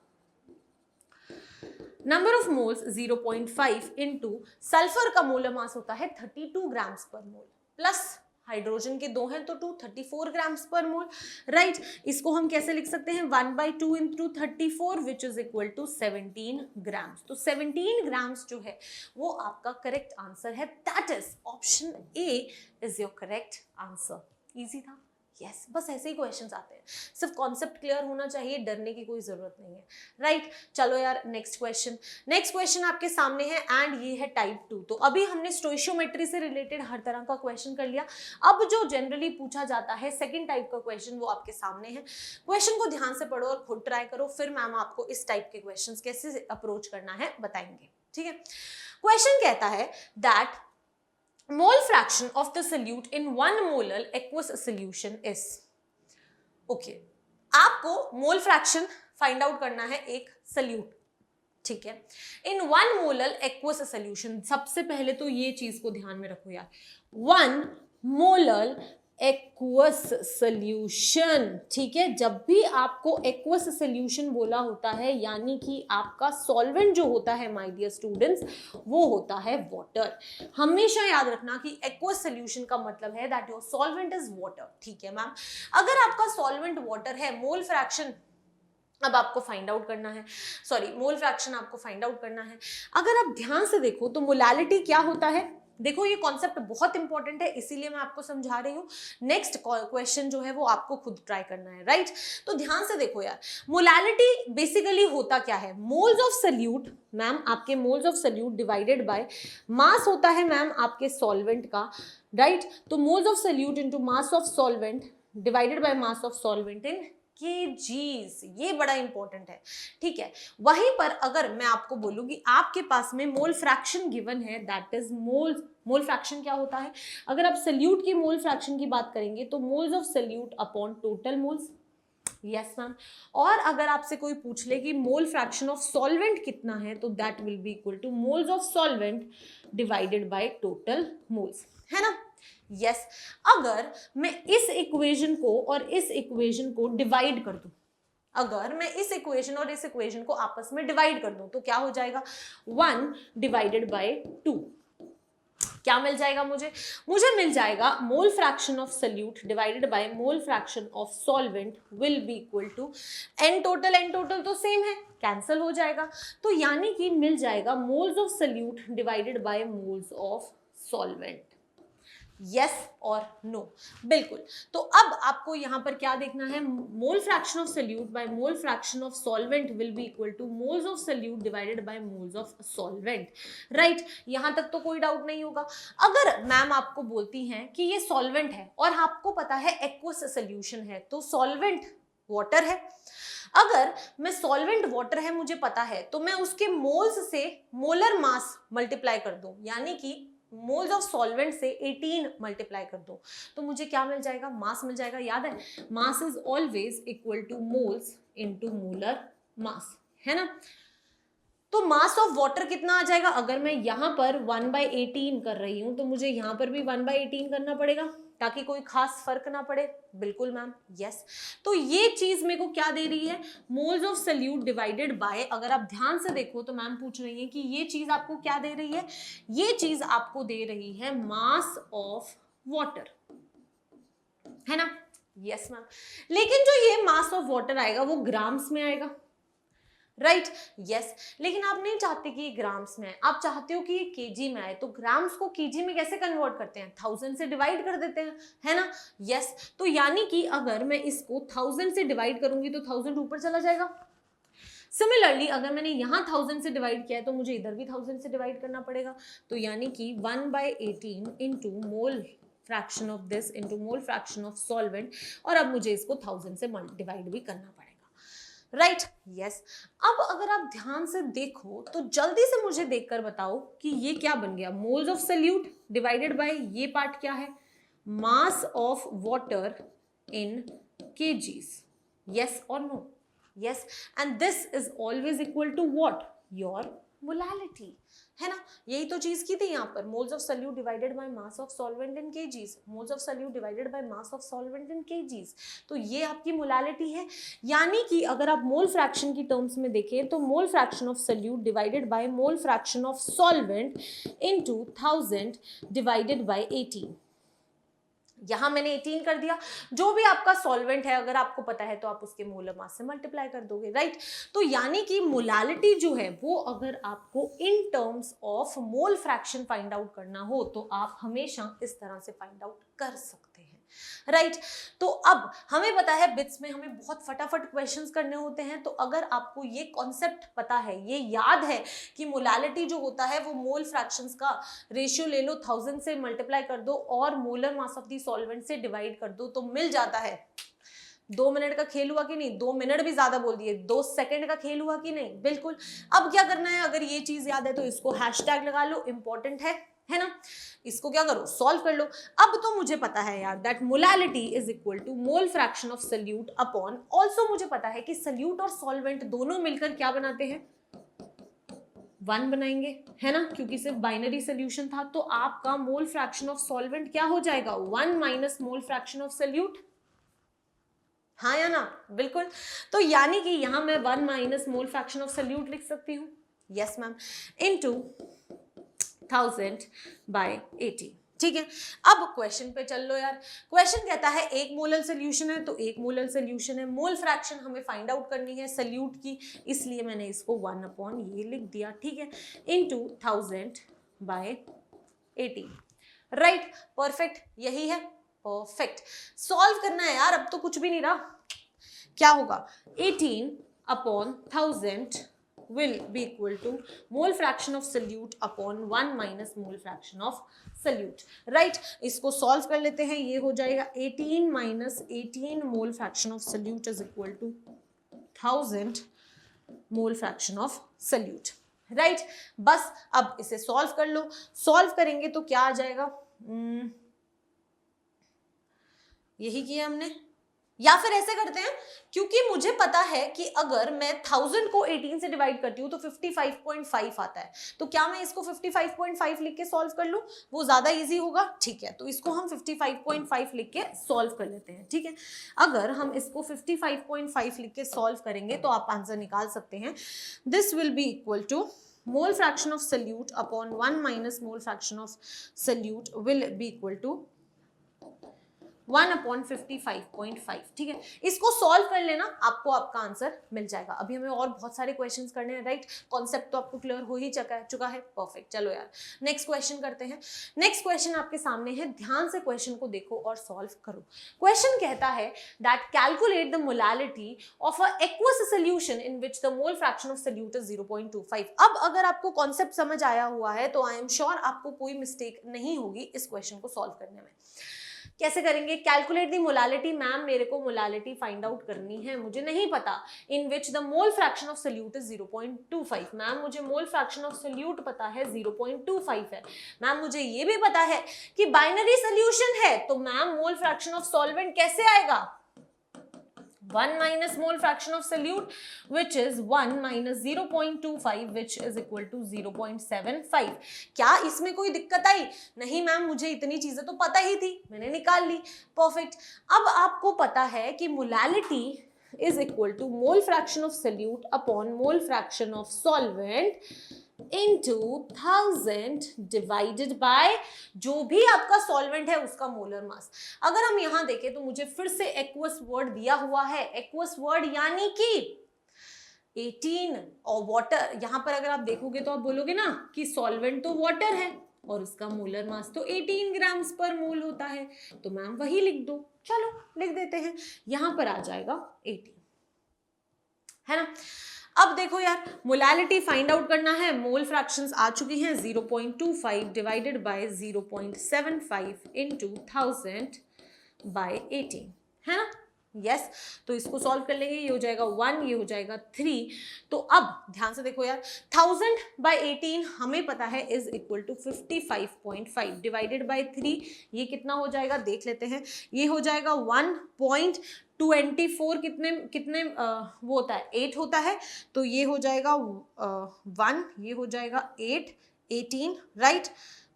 S1: number of moles 0.5 into sulphur का मोलर मास होता है 32 ग्राम्स पर मोल, प्लस हाइड्रोजन के 2 हैं तो 34 ग्राम्स पर मोल, राइट। इसको हम कैसे लिख सकते हैं? 1/2 into 34 which is equal to 17 grams. तो 17 ग्राम्स जो है वो आपका करेक्ट आंसर है। That is option A is your correct answer. Easy था? यस। बस ऐसे ही क्वेश्चंस आते हैं, सिर्फ कॉन्सेप्ट क्लियर होना चाहिए, डरने की कोई जरूरत नहीं है, राइट। चलो यार नेक्स्ट क्वेश्चन आपके सामने है एंड ये है टाइप 2। तो अभी हमने स्टोइशियोमेट्री से रिलेटेड हर तरह का क्वेश्चन कर लिया। अब जो जनरली पूछा जाता है सेकंड टाइप का क्वेश्चन वो आपके सामने है। क्वेश्चन को ध्यान से पढ़ो और खुद ट्राई करो, फिर मैम आपको इस टाइप के क्वेश्चन कैसे अप्रोच करना है बताएंगे, ठीक है। क्वेश्चन कहता है that mole fraction of the solute in 1 molar aqueous solution is. Okay, आपको मोल फ्रैक्शन फाइंड आउट करना है एक सल्यूट, ठीक है, इन 1 मोलर एक्वस सोल्यूशन। सबसे पहले तो ये चीज को ध्यान में रखो यार, 1 मोलर एक्वस सॉल्यूशन, ठीक है। जब भी आपको एक्वस सॉल्यूशन बोला होता है यानी कि आपका सॉल्वेंट जो होता है माय डियर स्टूडेंट्स वो होता है वाटर। हमेशा याद रखना कि एक्वस सॉल्यूशन का मतलब है that your solvent is water, ठीक है मैम। अगर आपका सॉल्वेंट वाटर है, मोल फ्रैक्शन अब आपको फाइंड आउट करना है, सॉरी मोल फ्रैक्शन आपको फाइंड आउट करना है। अगर आप ध्यान से देखो तो मोलालिटी क्या होता है, देखो ये कॉन्सेप्ट बहुत इंपॉर्टेंट है इसीलिए मैं आपको समझा रही हूँ। नेक्स्ट क्वेश्चन जो है वो आपको खुद ट्राई करना है, राइट। तो ध्यान से देखो यार, मोलालिटी बेसिकली होता क्या है, मोल्स ऑफ सल्यूट मैम, आपके moles of solute divided by मास होता है मैम आपके सॉल्वेंट का, राइट। तो moles of salute into mass of solvent divided by mass of solvent in KGs, ये बड़ा इंपॉर्टेंट है, ठीक है। वहीं पर अगर मैं आपको बोलूं कि आपके पास में मोल फ्रैक्शन गिवन है, दैट इज मोल फ्रैक्शन क्या होता है, अगर आप सल्यूट की मोल फ्रैक्शन की बात करेंगे तो moles of solute upon total moles, yes ma'am. और अगर आपसे कोई पूछ ले कि मोल फ्रैक्शन ऑफ सॉल्वेंट कितना है तो that will be equal to moles of solvent divided by total moles, है ना। यस अगर मैं इस इक्वेशन को और इस इक्वेशन को डिवाइड कर दूं, अगर मैं इस इक्वेशन और इस इक्वेशन को आपस में डिवाइड कर दूं तो क्या हो जाएगा, 1 डिवाइडेड बाय 2, क्या मिल जाएगा मुझे मिल जाएगा mole fraction of solute divided by mole fraction of solvent will be equal to N total तो सेम है, कैंसिल हो जाएगा, तो यानी कि मिल जाएगा moles of solute divided by moles of solvent, yes और नो, बिल्कुल। तो अब आपको यहां पर क्या देखना है, mole fraction of solute by mole fraction of solvent will be equal to moles of solute divided by moles of solvent, right. यहां तक तो कोई डाउट नहीं होगा। अगर मैम आपको बोलती हैं कि ये सॉल्वेंट है और आपको पता है एक्वस सॉल्यूशन है तो सॉल्वेंट वाटर है, अगर मैं सॉल्वेंट वाटर है मुझे पता है तो मैं उसके मोल्स से मोलर मास मल्टीप्लाई कर दूं, यानी कि मोल्स ऑफ सॉल्वेंट से 18 मल्टीप्लाई कर दो तो मुझे क्या मिल जाएगा, मास मिल जाएगा। याद है mass is always equal to moles into molar mass, है ना। तो मास ऑफ वाटर कितना आ जाएगा, अगर मैं यहां पर 1/18 कर रही हूं तो मुझे यहां पर भी 1/18 करना पड़ेगा ताकि कोई खास फर्क ना पड़े, बिल्कुल मैम, यस। तो ये चीज मेरे को क्या दे रही है, moles of solute divided bye, अगर आप ध्यान से देखो तो मैम पूछ रही है कि ये चीज आपको क्या दे रही है, ये चीज आपको दे रही है मास ऑफ वाटर, है ना, यस मैम। लेकिन जो ये मास ऑफ वाटर आएगा वो ग्राम्स में आएगा, राइट, यस। लेकिन आप नहीं चाहते कि ये ग्राम्स में आए, आप चाहते हो कि ये केजी में आए, तो ग्राम्स को केजी में कैसे कन्वर्ट करते हैं, 1000 से डिवाइड कर देते हैं, है ना, यस। तो यानी कि अगर मैं इसको 1000 से डिवाइड करूंगी तो 1000 ऊपर चला जाएगा। सिमिलरली अगर मैंने यहाँ 1000 से डिवाइड किया है तो मुझे इधर भी 1000 से डिवाइड करना पड़ेगा, तो यानी कि 1/18 into mole fraction of this into mole fraction of solvent, और अब मुझे इसको 1000 से डिवाइड भी करना पड़ेगा, राइट, यस। अब अगर आप ध्यान से देखो तो जल्दी से मुझे देखकर बताओ कि ये क्या बन गया, moles of solute divided by ये पार्ट क्या है, mass of water in kgs, yes और no, yes. And this is always equal to what, your molality, है ना। यही तो चीज की थी यहाँ पर, moles of solute divided by mass of solvent in kgs, moles of solute divided by mass of solvent in kgs, तो ये आपकी मोलालिटी है। यानी कि अगर आप मोल फ्रैक्शन की टर्म्स में देखें तो मोल fraction of solute divided by mole fraction of solvent into 1000 divided bye 18, यहां मैंने 18 कर दिया, जो भी आपका सॉल्वेंट है अगर आपको पता है तो आप उसके मोलर मास से मल्टीप्लाई कर दोगे, राइट। तो यानी कि मोलालिटी जो है वो अगर आपको in terms of mole fraction find out करना हो तो आप हमेशा इस तरह से फाइंड आउट कर सकते हैं, राइट। तो अब हमें पता है बिट्स में हमें बहुत फटाफट क्वेश्चंस करने होते हैं, तो अगर आपको ये कॉन्सेप्ट पता है, ये याद है कि मोलालिटी जो होता है वो मोल फ्रैक्शंस का रेशियो ले लो, 1000 से मल्टीप्लाई कर दो और molar mass of the solvent से डिवाइड कर दो तो मिल जाता है। 2 मिनट का खेल हुआ कि नहीं, 2 मिनट भी ज्यादा बोल दिए, 2 सेकंड का खेल हुआ कि नहीं, बिल्कुल। अब क्या करना है, अगर ये चीज याद है तो इसको हैशटैग लगा लो, इंपॉर्टेंट है ना। इसको क्या करो, सॉल्व कर लो। अब तो मुझे पता है यार that molality is equal to mole fraction of solute upon, also मुझे पता है कि सल्यूट और सॉल्वेंट दोनों मिलकर क्या बनाते हैं, 1 बनाएंगे, है ना, क्योंकि सिर्फ बाइनरी सोल्यूशन था। तो आपका मोल फ्रैक्शन ऑफ सॉल्वेंट क्या हो जाएगा, 1 minus mole fraction of solute, हाँ या ना, बिल्कुल। तो यानी कि यहां मैं 1 minus mole fraction of solute लिख सकती हूँ, यस मैम, इनटू 1000/80। ठीक है, अब क्वेश्चन पे चल लो यार। क्वेश्चन कहता है एक मोलर सोल्यूशन है, तो एक मोलर सोल्यूशन है, मोल फ्रैक्शन हमें फाइंड आउट करनी है सोल्यूट की, इसलिए मैंने इसको 1 ये लिख दिया, ठीक है, इनटू 1000/80, राइट, परफेक्ट, यही है, परफेक्ट। सॉल्व करना है यार, अब तो कुछ भी नहीं रहा। क्या होगा, 18/1000 will be equal to mole fraction of solute upon 1 minus mole fraction of solute, right? इसको सॉल्व कर लेते हैं, ये हो जाएगा 18 minus 18 mole fraction of solute is equal to 1000 mole fraction of solute, right? बस अब इसे सॉल्व कर लो। सॉल्व करेंगे तो क्या आ जाएगा, यही किया हमने, या फिर ऐसे करते हैं, क्योंकि मुझे पता है कि अगर मैं 1000 को 18 से डिवाइड करती हूँ तो 55.5 आता है, तो क्या मैं इसको 55.5 लिख के सॉल्व कर लूँ, वो ज्यादा इजी होगा, ठीक है, तो इसको हम 55.5 लिख के सॉल्व कर लेते हैं, ठीक है। अगर हम इसको 55.5 लिख के सॉल्व करेंगे तो आप आंसर निकाल सकते हैं, this will be equal to mole fraction of solute upon 1 minus mole fraction of solute will be equal to 1/55.5, ठीक है। इसको सॉल्व कर लेना, आपको आपका आंसर मिल जाएगा। अभी हमें और बहुत सारे क्वेश्चंस करने हैं, राइट, कॉन्सेप्ट तो आपको क्लियर हो ही चुका है, परफेक्ट। चलो यार नेक्स्ट क्वेश्चन करते हैं। नेक्स्ट क्वेश्चन आपके सामने है, ध्यान से क्वेश्चन को देखो और सॉल्व करो। क्वेश्चन कहता है that calculate the molality of a aqueous solution in which the mole fraction of solute is 0.25। अब अगर आपको कॉन्सेप्ट समझ आया हुआ है तो आई एम श्योर आपको कोई मिस्टेक नहीं होगी इस क्वेश्चन को सॉल्व करने में। कैसे करेंगे, कैलकुलेट दी मोलालिटी, मैम मेरे को मोलालिटी फाइंड आउट करनी है, मुझे नहीं पता, in which the mole fraction of solute is 0.25। Ma'am मुझे मोल फ्रैक्शन ऑफ सोल्यूट पता है 0.25 है, मैम मुझे ये भी पता है कि बाइनरी सोल्यूशन है, तो ma'am mole fraction of solvent कैसे आएगा, 1 minus mole fraction of solute which is 1 minus 0.25 which is equal to 0.75। क्या इसमें कोई दिक्कत आई, नहीं मैम मुझे इतनी चीजें तो पता ही थी, मैंने निकाल ली, परफेक्ट। अब आपको पता है कि molality is equal to mole fraction of solute upon mole fraction of solvent into 1000 divided bye जो भी आपका सॉल्वेंट है उसका मोलर मास। अगर हम यहां देखें तो मुझे फिर से एक्वस वर्ड दिया हुआ है, एक्वस वर्ड यानी कि 18 और वाटर। यहां पर अगर आप देखोगे तो आप बोलोगे ना कि सॉल्वेंट तो वाटर है और उसका मोलर मास तो 18 ग्राम्स पर मोल होता है, तो मैम वही लिख दो, चलो लिख देते हैं, यहां पर आ जाएगा 18, है ना। अब देखो यार, मोलैलिटी फाइंड आउट करना है, मोल फ्रैक्शंस आ चुकी हैं, 0.25 डिवाइडेड बाय 0.75 इनटू 1000/18, है ना, यस। तो इसको सॉल्व कर लेंगे, ये हो जाएगा 1, ये हो जाएगा 3। तो अब ध्यान से देखो यार, 1000/18 हमें पता है is equal to 55.5 divided by 3, ये कितना हो जाएगा देख लेते हैं, ये हो जाएगा 1.24, कितने वो होता है 8 होता है, तो ये हो जाएगा 1, ये हो जाएगा 8, 18, राइट।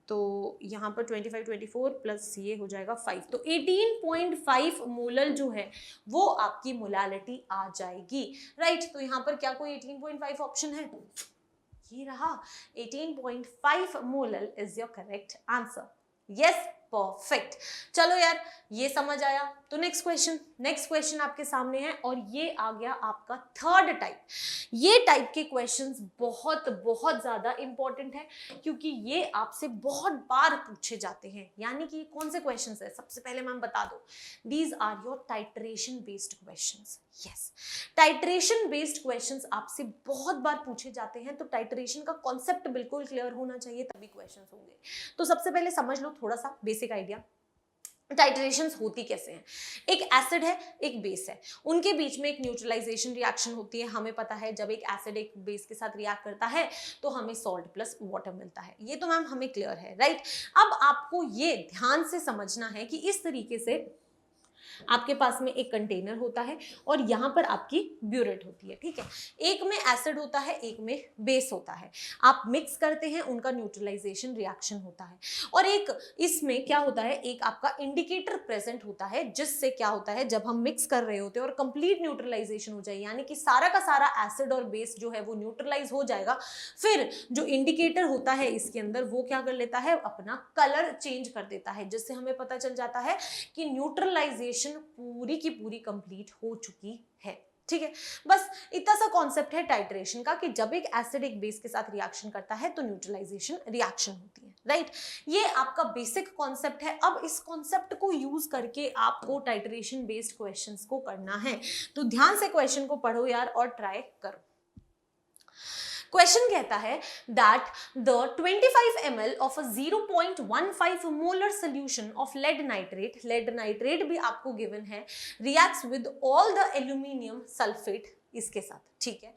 S1: तो यहाँ पर 24 प्लस ये हो जाएगा 5, तो 18.5 मोलर जो है वो आपकी मोलैलिटी आ जाएगी, राइट। तो यहाँ पर क्या कोई 18.5 ऑप्शन है, ये रहा 18.5 molar is your correct answer, yes, perfect. चलो यार ये समझ आया, तो नेक्स्ट क्वेश्चन आपके सामने है और ये आ गया आपका थर्ड टाइप। ये टाइप के क्वेश्चंस बहुत बहुत ज्यादा इंपॉर्टेंट है क्योंकि ये आपसे बहुत बार पूछे जाते हैं। यानी कि कौन से क्वेश्चंस है, सबसे पहले मैं बता दो, these are your titration based questions, yes, titration based questions आपसे बहुत बार पूछे जाते हैं, तो टाइट्रेशन का कॉन्सेप्ट बिल्कुल क्लियर होना चाहिए तभी क्वेश्चंस होंगे। तो सबसे पहले समझ लो थोड़ा सा बेसिक आइडिया, टाइट्रेशंस होती कैसे हैं। एक एसिड है, एक बेस है, उनके बीच में एक न्यूट्रलाइजेशन रिएक्शन होती है। हमें पता है जब एक एसिड एक बेस के साथ रिएक्ट करता है तो हमें सॉल्ट प्लस वाटर मिलता है, ये तो मैम हमें क्लियर है, राइट। अब आपको ये ध्यान से समझना है कि इस तरीके से आपके पास में एक कंटेनर होता है और यहाँ पर आपकी ब्यूरेट होती है, ठीक है। एक में एसिड होता है, एक में बेस होता है, आप मिक्स करते हैं, उनका न्यूट्रलाइजेशन रिएक्शन होता है। और एक इसमें क्या होता है, एक आपका इंडिकेटर प्रेजेंट होता है, जिससे क्या होता है, जब हम मिक्स कर रहे होते हैं और कंप्लीट न्यूट्रलाइजेशन हो जाए, यानी कि सारा का सारा एसिड और बेस जो है वो न्यूट्रलाइज हो जाएगा, फिर जो इंडिकेटर होता है इसके अंदर वो क्या कर लेता है, अपना कलर चेंज कर देता है, जिससे हमें पता चल जाता है कि न्यूट्रलाइजेशन पूरी की पूरी कंप्लीट हो चुकी है, ठीक है। बस इतना सा कॉन्सेप्ट है टाइट्रेशन का कि जब एक एसिड एक बेस के साथ रिएक्शन करता है तो न्यूट्रलाइजेशन रिएक्शन होती है, राइट। ये आपका बेसिक कॉन्सेप्ट है। अब इस कॉन्सेप्ट को यूज करके आपको टाइट्रेशन बेस्ड क्वेश्चंस को करना है, तो ध्यान से क्वेश्चन को पढ़ो यार और ट्राई करो। क्वेश्चन कहता है that the 25 ml of a 0.15 molar solution of lead nitrate भी आपको गिवन है, reacts with all the aluminium sulfate इसके साथ, ठीक है,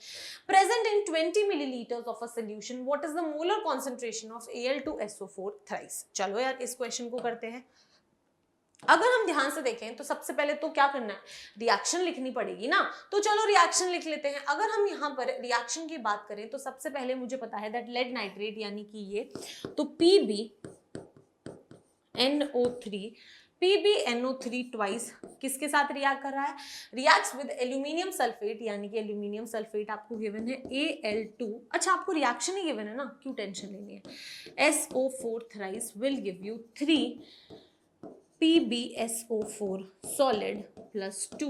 S1: present in 20 milliliters of a solution, what is the molar concentration of Al2SO4 thrice। चलो यार इस क्वेश्चन को करते हैं। अगर हम ध्यान से देखें तो सबसे पहले तो क्या करना है, रिएक्शन लिखनी पड़ेगी ना, तो चलो रिएक्शन लिख लेते हैं। अगर हम यहाँ पर रिएक्शन की बात करें तो सबसे पहले मुझे पता है दैट लेड नाइट्रेट यानी कि ये, तो PbNO3 ट्वाइस किसके साथ रिएक्ट कर रहा है, रिएक्ट्स विद एल्यूमिनियम सल्फेट, यानी कि एल्यूमिनियम सल्फेट आपको गिवन है Al2, अच्छा आपको रिएक्शन ही गिवन है ना, क्यों टेंशन लेनी है, SO4 thrice will give you 3 PbSO4 solid plus 2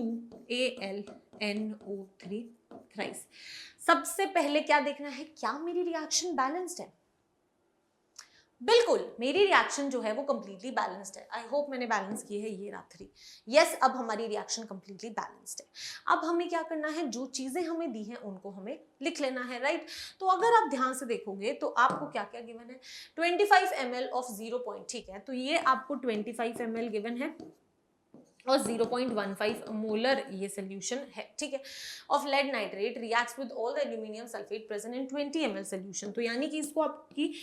S1: AlNO3 thrice। सबसे पहले क्या देखना है, क्या मेरी रिएक्शन बैलेंस्ड है। बिल्कुल मेरी रिएक्शन जो है वो कंप्लीटली बैलेंस्ड है। आई होप मैंने बैलेंस की है, ये रहा 3। यस, अब हमारी रिएक्शन कंप्लीटली बैलेंस्ड है। अब हमें क्या करना है, जो चीजें हमें दी हैं उनको हमें लिख लेना है, राइट। तो अगर आप ध्यान से देखोगे तो आपको क्या क्या गिवन है, 25 ml ऑफ 0, ठीक है, तो ये आपको 25 ml गिवन है और 0.15 मोलर ये सोल्यूशन है, ठीक है, of lead nitrate reacts with all the aluminium sulphate present in 20 ml solution. तो यानी कि इसको आपकी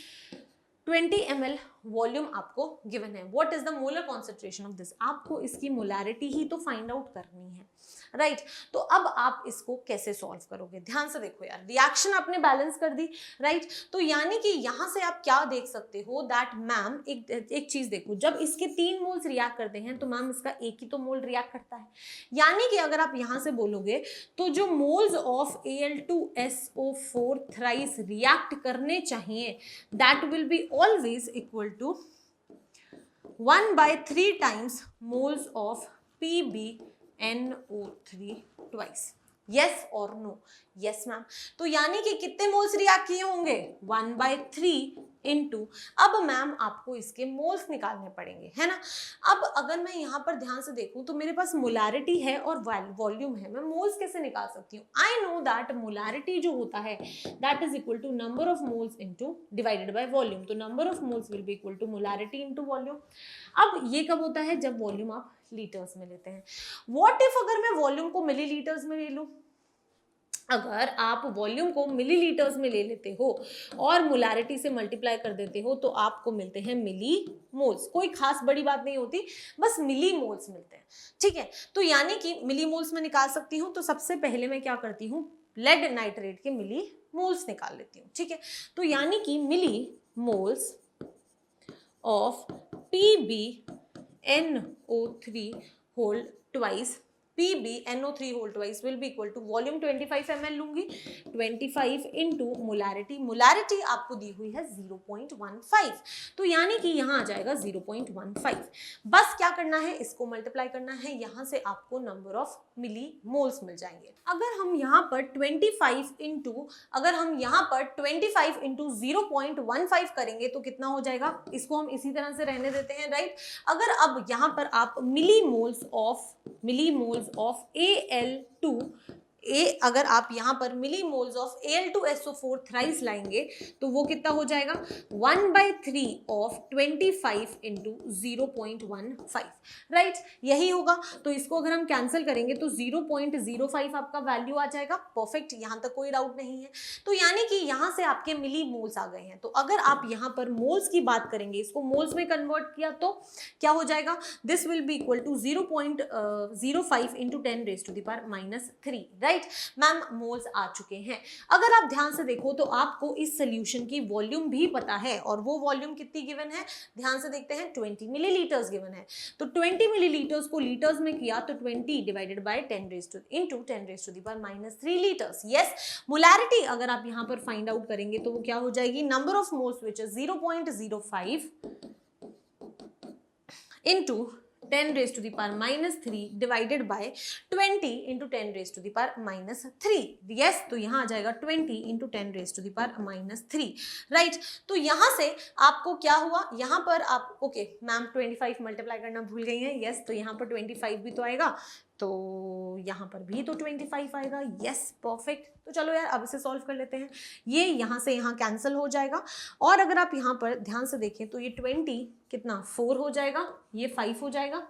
S1: 20 ml वॉल्यूम आपको गिवन है। What is the molar concentration of this, आपको इसकी मोलैरिटी ही तो फाइंड आउट करनी है, राइट। तो अब आप इसको कैसे सॉल्व करोगे, ध्यान से देखो यार, रिएक्शन आपने बैलेंस कर दी, राइट। तो यानी कि यहां से आप क्या देख सकते हो दैट मैम एक चीज देखो, जब इसके 3 मोल्स रिएक्ट करते हैं तो मैम इसका एक ही तो मोल रिएक्ट करता है, यानी कि अगर आप यहां से बोलोगे तो जो moles of Al2SO4 thrice react करने चाहिए that will be always equal to 1/3 times moles of PbNO3 twice। yes और no, yes मैम। तो यानी कि कितने मोल्स रिएक्ट किए होंगे, 1/3 इनटू, अब मैम आपको इसके मोल्स निकालने पड़ेंगे, है ना। अब अगर मैं यहाँ पर ध्यान से देखूं तो मेरे पास मोलारिटी है और वॉल्यूम है, मैं मोल्स कैसे निकाल सकती हूँ, आई नो दैट मोलारिटी जो होता है that is equal to number of moles into divided by volume, तो number of moles will be equal to molarity into volume. अब ये कब होता है, जब वॉल्यूम आप लीटर्स में लेते हैं। व्हाट इफ अगर मैं वॉल्यूम को मिलीलीटर्स में ले लूं, अगर आप वॉल्यूम को मिलीलीटर्स में ले लेते हो और मोलारिटी से मल्टीप्लाई कर देते हो तो आपको मिलते हैं मिली मोल्स, कोई खास बड़ी बात नहीं होती, बस मिली मोल्स मिलते हैं, ठीक है। तो यानी कि मिली मोल्स में निकाल सकती हूँ, तो सबसे पहले मैं क्या करती हूँ, लेड नाइट्रेट के मिली मोल्स निकाल लेती हूँ, ठीक है। तो यानी कि millimoles of PbNO3 whole twice, PbNO3 whole twice will be equal to volume 25 ml लूंगी, 25 इंटू मोलारिटी, मोलारिटी आपको दी हुई है 0.15, तो यानी कि यहाँ आ जाएगा 0.15। बस क्या करना है, इसको मल्टीप्लाई करना है, यहाँ से आपको नंबर ऑफ मिली मोल्स मिल जाएंगे। अगर हम यहाँ पर 25 इंटू 0.15 करेंगे तो कितना हो जाएगा, इसको हम इसी तरह से रहने देते हैं, राइट। अगर अब यहाँ पर आप मिली मोल्स ऑफ अगर आप यहाँ पर मिली मोल्स ऑफ Al2SO4 थ्राइस लाएंगे तो वो कितना हो जाएगा 1/3 ऑफ 25 इंटू 0.15, राइट, यही होगा। तो इसको अगर हम कैंसिल करेंगे तो 0.05 आपका वैल्यू आ जाएगा। परफेक्ट, यहाँ तक कोई डाउट नहीं है। तो यानी कि यहाँ से आपके मिली मोल्स आ गए हैं। तो अगर आप यहाँ पर मोल्स की बात करेंगे, इसको मोल्स में कन्वर्ट किया तो क्या हो जाएगा, this will be equal to 0.05 into 10⁻³ right. Ma'am moles आ चुके हैं। अगर आप ध्यान से देखो तो आपको इस सोल्यूशन की वॉल्यूम भी पता है, और वो वॉल्यूम कितनी गिवन है, ध्यान से देखते हैं 20 मिलीलीटर्स गिवन है। तो 20 मिलीलीटर्स को लीटर्स में किया तो 20 divided by 10⁻³ litres. Yes, molarity अगर आप यहां पर फाइंड आउट करेंगे तो वो क्या हो जाएगी, number of moles which is 0.05 into 10⁻³ divided bye 20 into 10⁻³ yes, तो यहां आ जाएगा 20 इंटू 10⁻³ राइट। तो यहां से आपको क्या हुआ, यहां पर आप ओके मैम 25 मल्टीप्लाई करना भूल गई हैं। यस, तो यहां पर 25 भी तो आएगा, तो यहाँ पर भी तो 25 आएगा। Yes, perfect. तो चलो यार अब इसे सॉल्व कर लेते हैं। ये यहाँ से यहाँ कैंसिल हो जाएगा, और अगर आप यहाँ पर ध्यान से देखें तो ये 20 कितना 4 हो जाएगा, ये 5 हो जाएगा,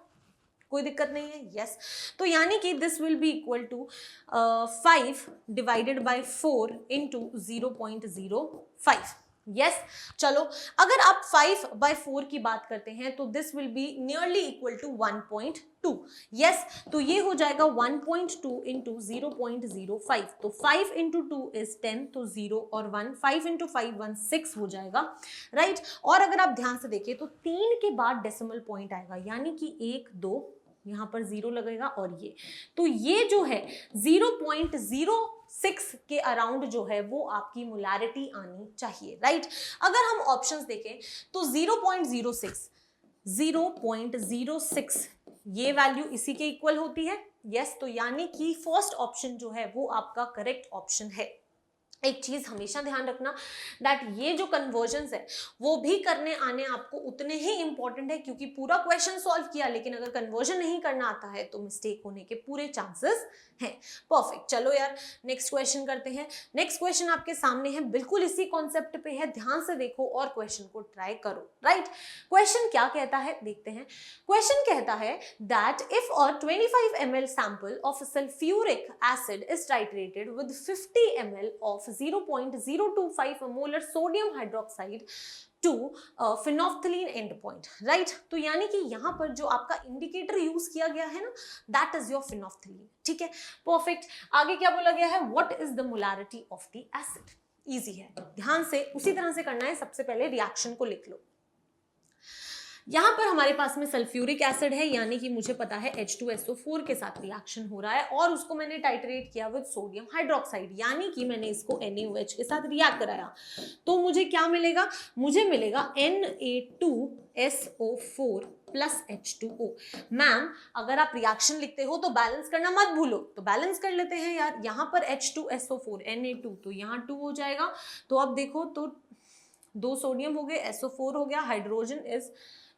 S1: कोई दिक्कत नहीं है। यस, तो यानी कि this will be equal to 5 divided by 4 into 0.05। Yes, चलो अगर आप 5/4 की बात करते हैं तो this will be nearly equal to 1.2। Yes, तो ये हो जाएगा 1.2 इंटू 0.05। तो 5 इंटू 2 इज 10, तो 0 और 1, 5 इंटू 5 1 6 हो जाएगा राइट। और अगर आप ध्यान से देखें तो 3 के बाद डेसिमल पॉइंट आएगा, यानी कि 1 2 यहाँ पर 0 लगेगा, और ये तो ये जो है 0.06 के अराउंड जो है वो आपकी मोलैरिटी आनी चाहिए राइट। अगर हम ऑप्शंस देखें तो 0.06 ये वैल्यू इसी के इक्वल होती है। यस, तो यानी कि फर्स्ट ऑप्शन जो है वो आपका करेक्ट ऑप्शन है। एक चीज हमेशा ध्यान रखना दैट ये जो कन्वर्जन्स है वो भी करने आने आपको उतने ही इंपॉर्टेंट है, क्योंकि पूरा क्वेश्चन सॉल्व किया लेकिन अगर कन्वर्जन नहीं करना आता है तो मिस्टेक होने के पूरे चांसेस हैं। परफेक्ट, चलो यार नेक्स्ट क्वेश्चन करते हैं। नेक्स्ट क्वेश्चन आपके सामने है, बिल्कुल इसी कॉन्सेप्ट पे है, ध्यान से देखो और क्वेश्चन को ट्राई करो राइट। क्वेश्चन क्या कहता है देखते हैं। क्वेश्चन कहता है that if a 25 ml sample of sulphuric acid is titrated with 50 ml of 0.025 molar sodium hydroxide to phenolphthalein end point right. तो यानी कि यहां पर जो आपका इंडिकेटर यूज किया गया है ना, दैट इज योर फिनोफ्थलीन। ठीक है, परफेक्ट। आगे क्या बोला गया है, what is the molarity of the acid. Easy है, ध्यान से उसी तरह से करना है। सबसे पहले रिएक्शन को लिख लो। यहाँ पर हमारे पास में सल्फ्यूरिक एसिड है, यानी कि मुझे पता है H2SO4 के साथ रिएक्शन हो रहा है, और उसको मैंने टाइट्रेट किया विद सोडियम हाइड्रोक्साइड, यानी कि मैंने इसको NaOH के साथ रिएक्ट कराया। तो मुझे क्या मिलेगा, मुझे मिलेगा Na2SO4 प्लस H2O। मैम अगर आप रिएक्शन लिखते हो तो बैलेंस करना मत भूलो, तो बैलेंस कर लेते हैं यार। यहाँ पर H2SO4 Na2, तो यहाँ 2 हो जाएगा। तो अब देखो तो 2 सोडियम हो गए, SO4 हो गया, हाइड्रोजन इज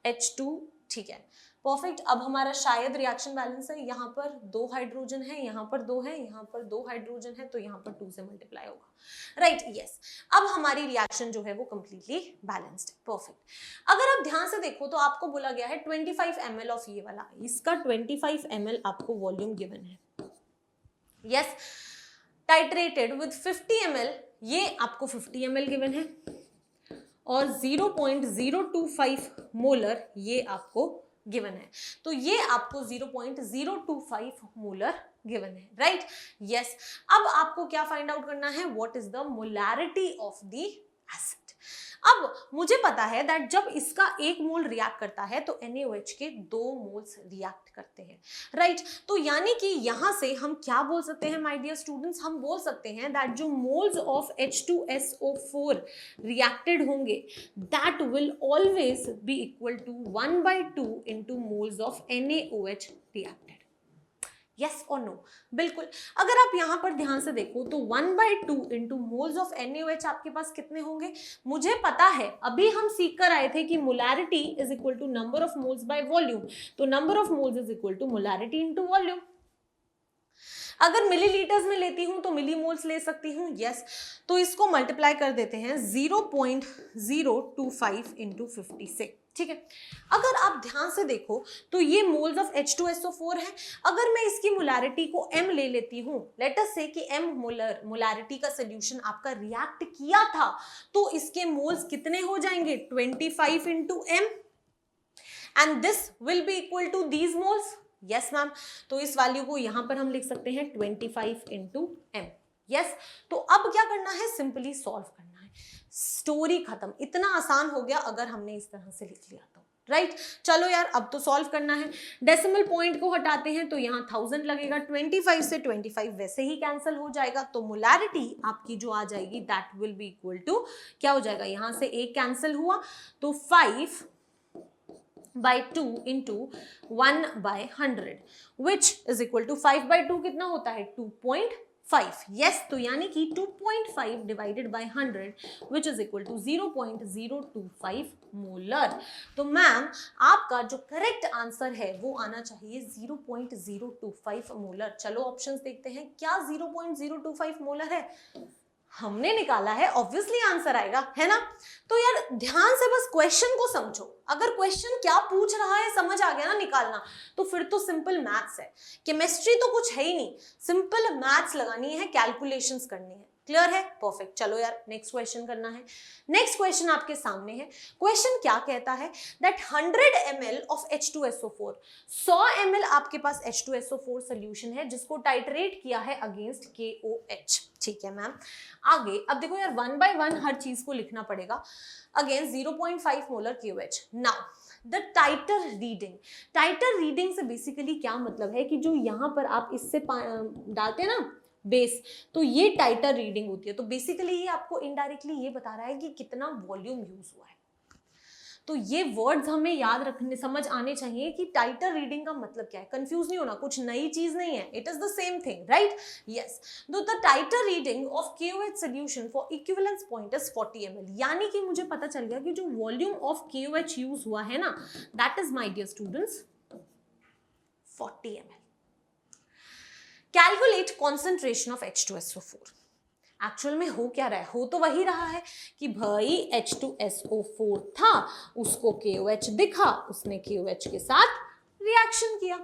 S1: H2। ठीक है, परफेक्ट। अब हमारा शायद रिएक्शन बैलेंस है, यहाँ पर 2 हाइड्रोजन है, यहाँ पर 2 है, यहाँ पर 2 हाइड्रोजन है, तो यहाँ पर 2 से मल्टीप्लाई होगा राइट। यस, अब हमारी रिएक्शन जो है वो कंप्लीटली बैलेंस्ड है। परफेक्ट। अगर आप ध्यान से देखो तो आपको बोला गया है 25 ml ऑफ ये वाला, इसका 25 ml आपको वॉल्यूम गिवन है। यस, टाइट्रेटेड विद 50 ml, ये आपको 50 ml गिवन है, और 0.025 मोलर ये आपको गिवन है। तो ये आपको 0.025 मोलर गिवन है राइट। यस, अब आपको क्या फाइंड आउट करना है, what is the molarity of the acid. अब मुझे पता है दैट जब इसका 1 मोल रिएक्ट करता है तो NaOH के 2 मोल्स रिएक्ट करते हैं राइट। तो यानी कि यहां से हम क्या बोल सकते हैं माय डियर स्टूडेंट्स, हम बोल सकते हैं दैट जो मोल्स ऑफ H2SO4 रिएक्टेड होंगे that will always be equal to 1/2 into moles of NaOH reacted. Yes और नो, बिल्कुल। अगर आप यहां पर ध्यान से देखो तो 1/2 इंटू मोल्स ऑफ NaOH आपके पास कितने होंगे, मुझे पता है, अभी हम सीख कर आए थे कि molarity is equal to number of moles by volume. तो number of moles is equal to molarity into volume अगर मिलीलीटर्स में लेती हूं तो मिलीमोल्स ले सकती हूं, यस। तो इसको मल्टीप्लाई कर देते हैं 0.025 इंटू 50 से, ठीक है। अगर आप ध्यान से देखो तो ये मोल्स ऑफ H2SO4 है। अगर मैं इसकी मोलैरिटी को m ले लेती हूं, लेट अस से कि m मोलैरिटी का सोल्यूशन आपका रिएक्ट किया था, तो इसके मोल्स कितने हो जाएंगे 25 into m, and this will be equal to these moles, yes ma'am. तो इस वैल्यू को यहां पर हम लिख सकते हैं 25 इंटू m, यस। तो अब क्या करना है, सिंपली सॉल्व करना है, स्टोरी खत्म। इतना आसान हो गया अगर हमने इस तरह से लिख लिया तो, राइट। चलो यार अब तो सॉल्व करना है। डेसिमल पॉइंट को हटाते हैं तो यहाँ 1000 लगेगा, 25 से 25 वैसे ही कैंसिल हो जाएगा, तो मोलैरिटी आपकी जो आ जाएगी that will be equal to, क्या हो जाएगा, यहाँ से एक कैंसिल हुआ तो 5/2 into 1/100 which is equal to 5/2 कितना होता है 2.5, यस। तो यानी कि 2.5 divided by 100 which is equal to 0.025 molar. तो मैम आपका जो करेक्ट आंसर है वो आना चाहिए 0.025 मोलर। चलो ऑप्शंस देखते हैं, क्या 0.025 मोलर है, हमने निकाला है, ऑब्वियसली आंसर आएगा, है ना। तो यार ध्यान से बस क्वेश्चन को समझो, अगर क्वेश्चन क्या पूछ रहा है समझ आ गया ना निकालना, तो फिर तो सिंपल मैथ्स है। केमिस्ट्री तो कुछ है ही नहीं, सिंपल मैथ्स लगानी है, कैलकुलेशंस करनी है। क्लियर है, परफेक्ट। चलो यार नेक्स्ट क्वेश्चन करना है। नेक्स्ट क्वेश्चन आपके सामने है। क्वेश्चन क्या कहता है, that 100 ml of H2SO4, 100 ml आपके पास H2SO4 सोल्यूशन है जिसको टाइट्रेट किया है अगेंस्ट KOH, ठीक है मैम। आगे अब देखो यार 1 by 1 हर चीज को लिखना पड़ेगा, against 0.5 molar KOH। Now the titre reading, titre reading से बेसिकली क्या मतलब है कि जो यहाँ पर आप इससे डालते हैं ना बेस, तो ये टाइटर रीडिंग होती है। तो बेसिकली ये आपको इनडायरेक्टली ये बता रहा है कि कितना वॉल्यूम यूज हुआ है। तो ये वर्ड्स हमें याद रखने समझ आने चाहिए कि टाइटर रीडिंग का मतलब क्या है, कंफ्यूज नहीं होना, कुछ नई चीज नहीं है, it is the same thing, right, yes. The titre reading of KOH solution for equivalence point is 40 ml, यानी कि मुझे पता चल गया कि जो वॉल्यूम ऑफ KOH यूज हुआ है ना, that is my dear students 40 ml। Calculate concentration of H2SO4। Actual में हो क्या रहा है, हो तो वही रहा है कि भाई H2SO4 था, उसको KOH दिखा, उसने KOH के साथ रिएक्शन किया,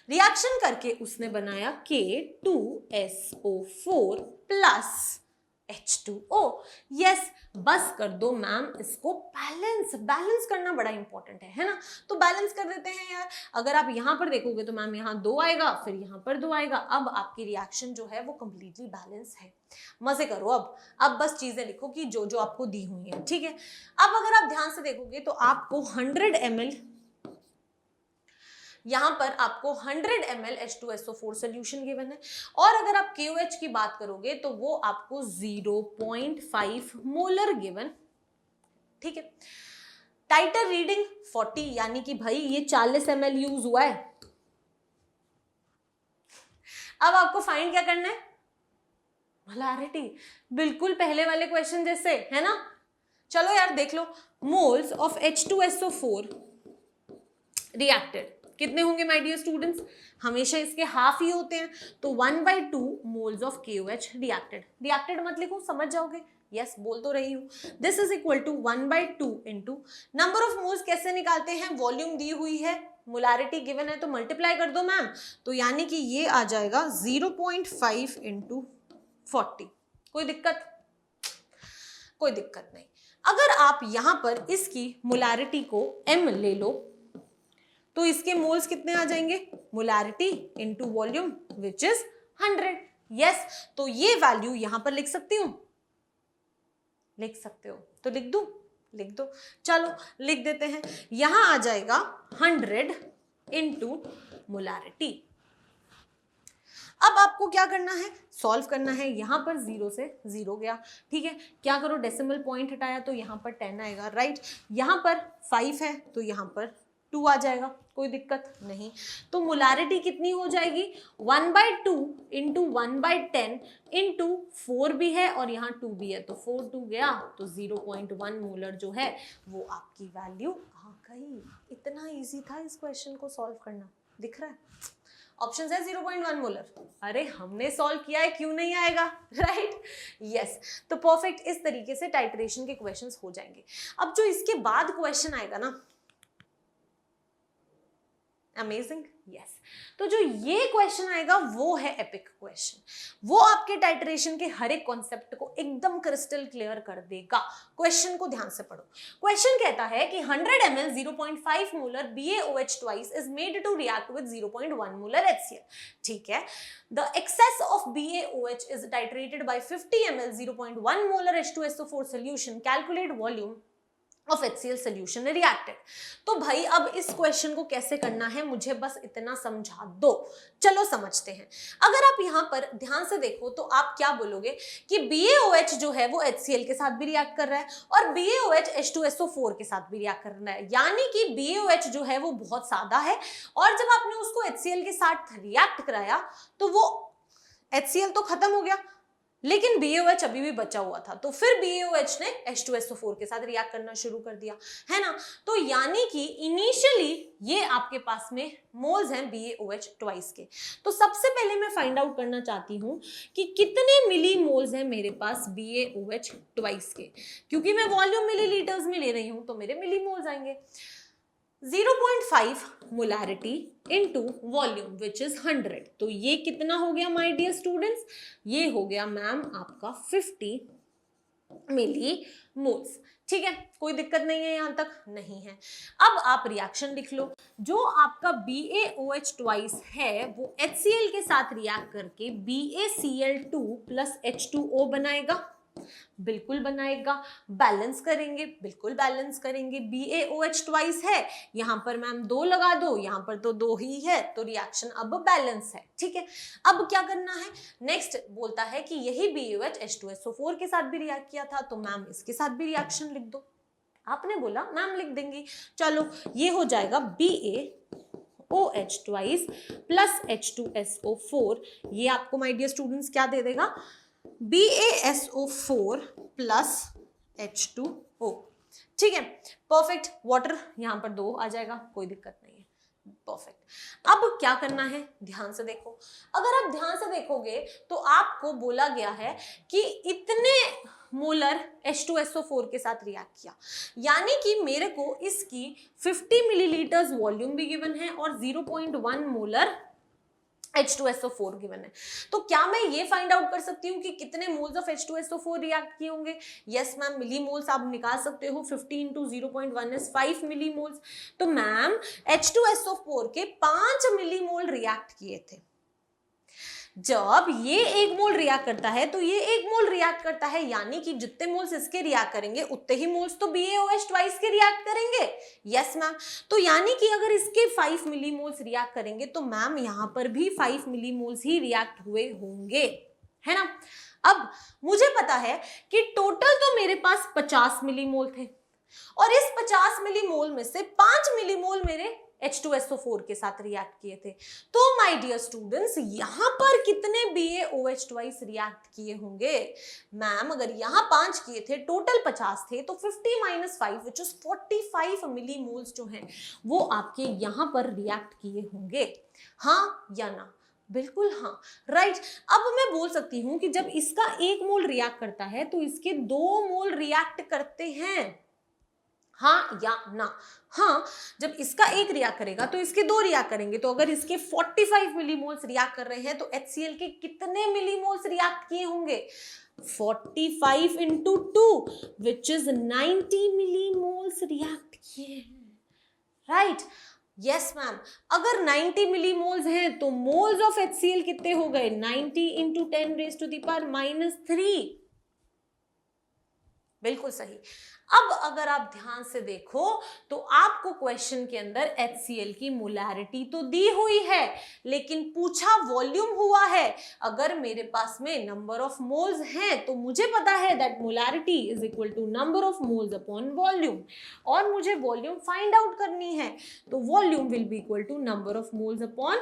S1: रिएक्शन करके उसने बनाया K2SO4 प्लस H2O, यस। बस कर दो मैम इसको बैलेंस, बैलेंस करना बड़ा इंपॉर्टेंट है ना। तो बैलेंस कर देते हैं यार। अगर आप यहां पर देखोगे तो मैम यहाँ 2 आएगा, फिर यहाँ पर 2 आएगा। अब आपकी रिएक्शन जो है वो कंप्लीटली बैलेंस है। मजे करो अब बस चीजें लिखो कि जो जो आपको दी हुई है, ठीक है। अब अगर आप ध्यान से देखोगे तो आपको 100 ml, यहां पर आपको 100 ml H2SO4 सोल्यूशन गिवन है, और अगर आप KOH की बात करोगे तो वो आपको 0.5 मोलर गिवन, ठीक है। टाइटर रीडिंग 40, यानी कि भाई ये 40 ml यूज हुआ है। अब आपको फाइंड क्या करना है, मोलैरिटी, बिल्कुल पहले वाले क्वेश्चन जैसे, है ना। चलो यार देख लो, मोल्स ऑफ H2SO4 रिएक्टेड कितने होंगे माय डियर स्टूडेंट्स, हमेशा इसके हाफ ही होते हैं, तो 1/2 moles of KOH reacted. Reacted मत लिखो, समझ जाओगे, यस बोल तो रही हूं। This is equal to 1/2 into number of moles कैसे निकालते हैं, वॉल्यूम दी हुई है, मोलैरिटी गिवन है तो मल्टीप्लाई कर दो मैम, तो यानी कि ये आ जाएगा 0.5 इंटू 40। कोई दिक्कत, कोई दिक्कत नहीं। अगर आप यहां पर इसकी मोलैरिटी को m ले लो तो इसके मोल्स कितने आ जाएंगे, molarity into volume which is 100, yes. तो ये वैल्यू यहां पर लिख सकती हूं, लिख सकते हो तो लिख दूं, लिख दो। चलो लिख देते हैं, यहां आ जाएगा 100 इंटू मोलैरिटी। अब आपको क्या करना है, सॉल्व करना है। यहां पर 0 से 0 गया, ठीक है। क्या करो, डेसिमल पॉइंट हटाया तो यहां पर 10 आएगा, राइट। यहां पर 5 है तो यहां पर 2 आ जाएगा, कोई दिक्कत नहीं। तो मोलैरिटी कितनी हो जाएगी, 1/2 इंटू 1/10 इंटू 4 भी है और यहाँ 2 भी है, तो 4 2 गया तो 0.1 मोलर जो है वो आपकी वैल्यू आ गई। इतना इजी था इस क्वेश्चन को सॉल्व करना, दिख रहा है। ऑप्शन है 0.1 मोलर। अरे हमने सॉल्व किया है, क्यों नहीं आएगा, राइट? यस, तो परफेक्ट, इस तरीके से टाइट्रेशन के क्वेश्चंस हो जाएंगे। अब जो इसके बाद क्वेश्चन आएगा ना, अमेजिंग, यस, तो जो ये क्वेश्चन आएगा वो है एपिक क्वेश्चन। वो आपके टाइट्रेशन के हर एक कॉन्सेप्ट को एकदम क्रिस्टल क्लियर कर देगा। क्वेश्चन को ध्यान से पढ़ो। क्वेश्चन कहता है कि 100 ml 0.5 molar BaOH twice is made to react with 0.1 molar HCl। ठीक है, the excess of BaOH is titrated by 50 ml 0.1 molar H2SO4 solution, calculate volume of HCl solution reacted। तो भाई अब इस क्वेश्चन को कैसे करना है मुझे बस इतना समझा दो, चलो समझते हैं। अगर आप यहाँ पर ध्यान से देखो तो आप क्या बोलोगे कि BaOH जो है वो HCl के साथ भी रिएक्ट कर रहा है और BaOH H2SO4 के साथ भी रिएक्ट कर रहा है, यानी कि BaOH जो है वो बहुत सादा है और जब आपने उसको HCl के साथ रिएक्ट कराया तो वो HCl तो खत्म हो गया लेकिन BaOH अभी भी बचा हुआ था, तो फिर BaOH ने H2SO4 के साथ रिएक्ट करना शुरू कर दिया, है ना? तो यानी कि इनिशियली ये आपके पास में मोल्स हैं BaOH ट्वाइस के। तो सबसे पहले मैं फाइंड आउट करना चाहती हूँ कि कितने मिली मोल्स हैं मेरे पास BaOH ट्वाइस के, क्योंकि मैं वॉल्यूम मिलीलीटर्स में ले रही हूँ तो मेरे मिली मोल्स आएंगे। 0.5 molarity into volume which is 100, तो ये कितना हो गया माय डियर स्टूडेंट्स? ये हो गया मैम आपका 50 मिली मोल्स। ठीक है, कोई दिक्कत नहीं है, यहां तक नहीं है। अब आप रिएक्शन लिख लो। जो आपका BaOH ट्वाइस है वो HCl के साथ रिएक्ट करके BaCl2 प्लस H2O बनाएगा, बिल्कुल बनाएगा। बैलेंस करेंगे, बिल्कुल बैलेंस करेंगे। BaOH ट्वाइस है, यहां पर मैम 2 लगा दो, यहां पर तो 2 ही है, तो रिएक्शन अब बैलेंस है। ठीक है, अब क्या करना है? नेक्स्ट बोलता है कि यही BaOH H2SO4 के साथ भी रिएक्ट किया था, तो मैम इसके साथ भी रिएक्शन लिख दो। आपने बोला मैम लिख देंगी, चलो ये हो जाएगा BaOH ट्वाइस प्लस H2SO4। ये आपको माय डियर स्टूडेंट्स क्या दे देगा? BaSO4 plus H2O। ठीक है, परफेक्ट। वाटर यहां पर 2 आ जाएगा, कोई दिक्कत नहीं है, परफेक्ट। अब क्या करना है ध्यान से देखो। अगर आप ध्यान से देखोगे तो आपको बोला गया है कि इतने मोलर H2SO4 के साथ रिएक्ट किया, यानी कि मेरे को इसकी 50 मिलीलीटर्स वॉल्यूम भी गिवन है और 0.1 मोलर H2SO4 गिवन है। तो क्या मैं ये फाइंड आउट कर सकती हूँ कि कितने मोल्स ऑफ H2SO4 रिएक्ट किए होंगे? यस मैम, मिली मोल्स आप निकाल सकते हो। 50 इंटू 0.1 इज 5 मिली मोल्स। तो मैम H2SO4 के 5 मिली मोल रिएक्ट किए थे। जब ये 1 मोल रिएक्ट करता है तो ये 1 मोल रिएक्ट करता है, यानी कि जितने मोल्स इसके रिएक्ट करेंगे उतने ही मोल्स तो BaOH ट्वाइस के रिएक्ट करेंगे। यस मैम, तो यानी कि अगर इसके 5 मिली मोल्स रिएक्ट करेंगे तो मैम यहां पर भी 5 मिली मोल्स ही रिएक्ट हुए होंगे, है ना? अब मुझे पता है कि टोटल तो मेरे पास 50 मिली मोल थे और इस 50 मिली मोल में से 5 मिली मोल मेरे H2SO4 के साथ रिएक्ट किए थे। तो माय डियर स्टूडेंट्स, यहां पर कितने BaOH ट्वाइस रिएक्ट किए होंगे? मैम अगर यहां 5 किए थे, टोटल 50 थे, तो 50 minus 5 which is 45 millimoles जो हैं वो आपके यहां पर रिएक्ट किए होंगे। हाँ या ना? बिल्कुल हाँ, राइट। अब मैं बोल सकती हूं कि जब इसका 1 मोल रिएक्ट करता है तो इसके 2 मोल रिएक्ट करते हैं, हाँ या ना? हाँ, जब इसका 1 रिएक्ट करेगा तो इसके 2 रिएक्ट करेंगे। तो अगर इसके 45 मिलीमोल्स रिएक्ट कर रहे हैं तो HCl के कितने मिलीमोल्स रिएक्ट किए होंगे? 45 into 2 which is 90 millimoles react किए हैं, राइट? यस मैम, अगर 90 मिलीमोल्स हैं तो मोल्स ऑफ HCl कितने हो गए? 90 into 10 raise to the power -3। बिल्कुल सही। अब अगर आप ध्यान से देखो तो आपको क्वेश्चन के अंदर HCl की मोलैरिटी तो दी हुई है, लेकिन पूछा वॉल्यूम हुआ है। अगर मेरे पास में नंबर ऑफ मोल्स हैं तो मुझे पता है that molarity is equal to number of moles upon volume, और मुझे वॉल्यूम फाइंड आउट करनी है, तो volume will be equal to number of moles upon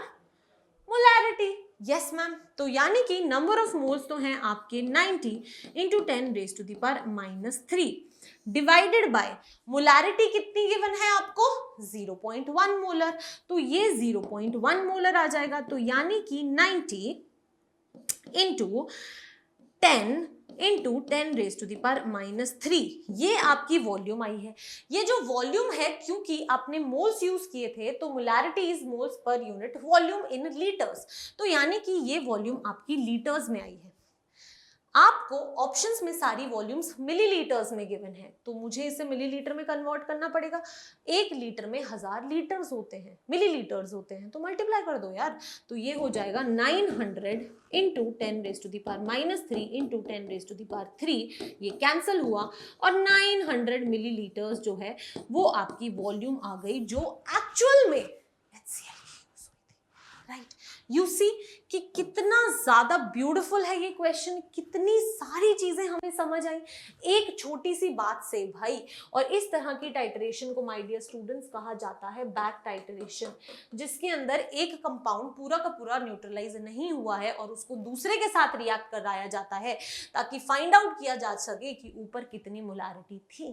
S1: molarity. Yes ma'am, तो यानी कि नंबर ऑफ मोल्स तो हैं आपके 90 into 10 raise to the power -3। Divided by molarity कितनी गिवन है आपको 0.1 मोलर, तो ये 0.1 मोलर आ जाएगा। तो यानी कि 90 इंटू 10 इंटू 10⁻⁻³ ये आपकी वॉल्यूम आई है। ये जो वॉल्यूम है, क्योंकि आपने मोल्स यूज किए थे तो molarity is moles per unit volume in litres, तो यानी कि ये वॉल्यूम आपकी लीटर्स में आई है। आपको ऑप्शंस में सारी वॉल्यूम्स मिलीलीटर्स में गिवन है, तो मुझे इसे मिलीलीटर में कन्वर्ट करना पड़ेगा। 1 लीटर में 1000 लीटर्स होते हैं, मिलीलीटर्स होते हैं, तो मल्टीप्लाई कर दो यार। तो ये हो जाएगा 900 इंटू 10⁻³ इंटू 10⁻³ ये कैंसिल हुआ और 900 मिलीलीटर्स जो है वो आपकी वॉल्यूम आ गई, जो एक्चुअल में राइट। यू सी कि कितना ज्यादा ब्यूटीफुल है ये क्वेश्चन, कितनी सारी चीजें हमें समझ आई एक छोटी सी बात से भाई। और इस तरह की टाइटरेशन को माय डियर स्टूडेंट्स कहा जाता है बैक टाइटरेशन, जिसके अंदर एक कंपाउंड पूरा का पूरा न्यूट्रलाइज नहीं हुआ है और उसको दूसरे के साथ रिएक्ट कराया जाता है ताकि फाइंड आउट किया जा सके कि ऊपर कितनी मोलारिटी थी।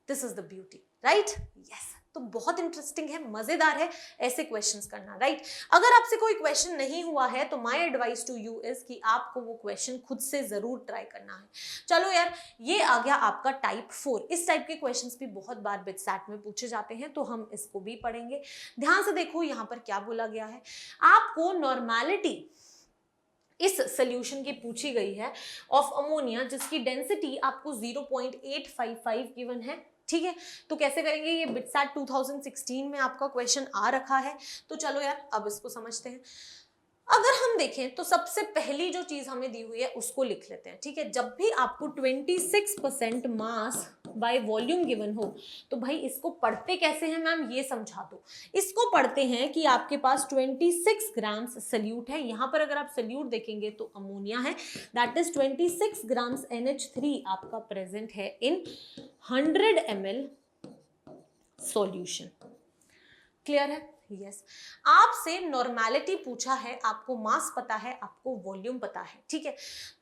S1: This is the beauty, right? Yes. तो बहुत इंटरेस्टिंग है, मजेदार है ऐसे क्वेश्चंस करना, राइट? अगर आपसे कोई क्वेश्चन नहीं हुआ है तो my advice to you is कि आपको वो क्वेश्चन खुद से जरूर ट्राई करना है। चलो यार, ये आ गया आपका टाइप 4। इस टाइप के क्वेश्चंस भी बहुत बार बिटसैट में पूछे जाते हैं, तो हम इसको भी पढ़ेंगे। ध्यान से देखो यहाँ पर क्या बोला गया है। आपको नॉर्मेलिटी इस सोल्यूशन की पूछी गई है ऑफ अमोनिया, जिसकी डेंसिटी आपको 0.855 गिवन है, ठीक है? तो कैसे करेंगे, ये बिटसैट 2016 में आपका क्वेश्चन आ रखा है। तो चलो यार, अब इसको समझते हैं। अगर हम देखें तो सबसे पहली जो चीज हमें दी हुई है उसको लिख लेते हैं, ठीक है? जब भी आपको 26% मास बाय वॉल्यूम गिवन हो, तो भाई इसको पढ़ते कैसे हैं मैम, ये समझा दो। इसको पढ़ते हैं कि आपके पास 26 ग्राम्स सल्यूट है। यहां पर अगर आप सल्यूट देखेंगे तो अमोनिया है, दैट इज 26 ग्राम्स NH3 आपका प्रेजेंट है इन 100 ml सॉल्यूशन। क्लियर है? यस। आपसे नॉर्मेलिटी पूछा है, आपको मास पता है, आपको वॉल्यूम पता है, ठीक है?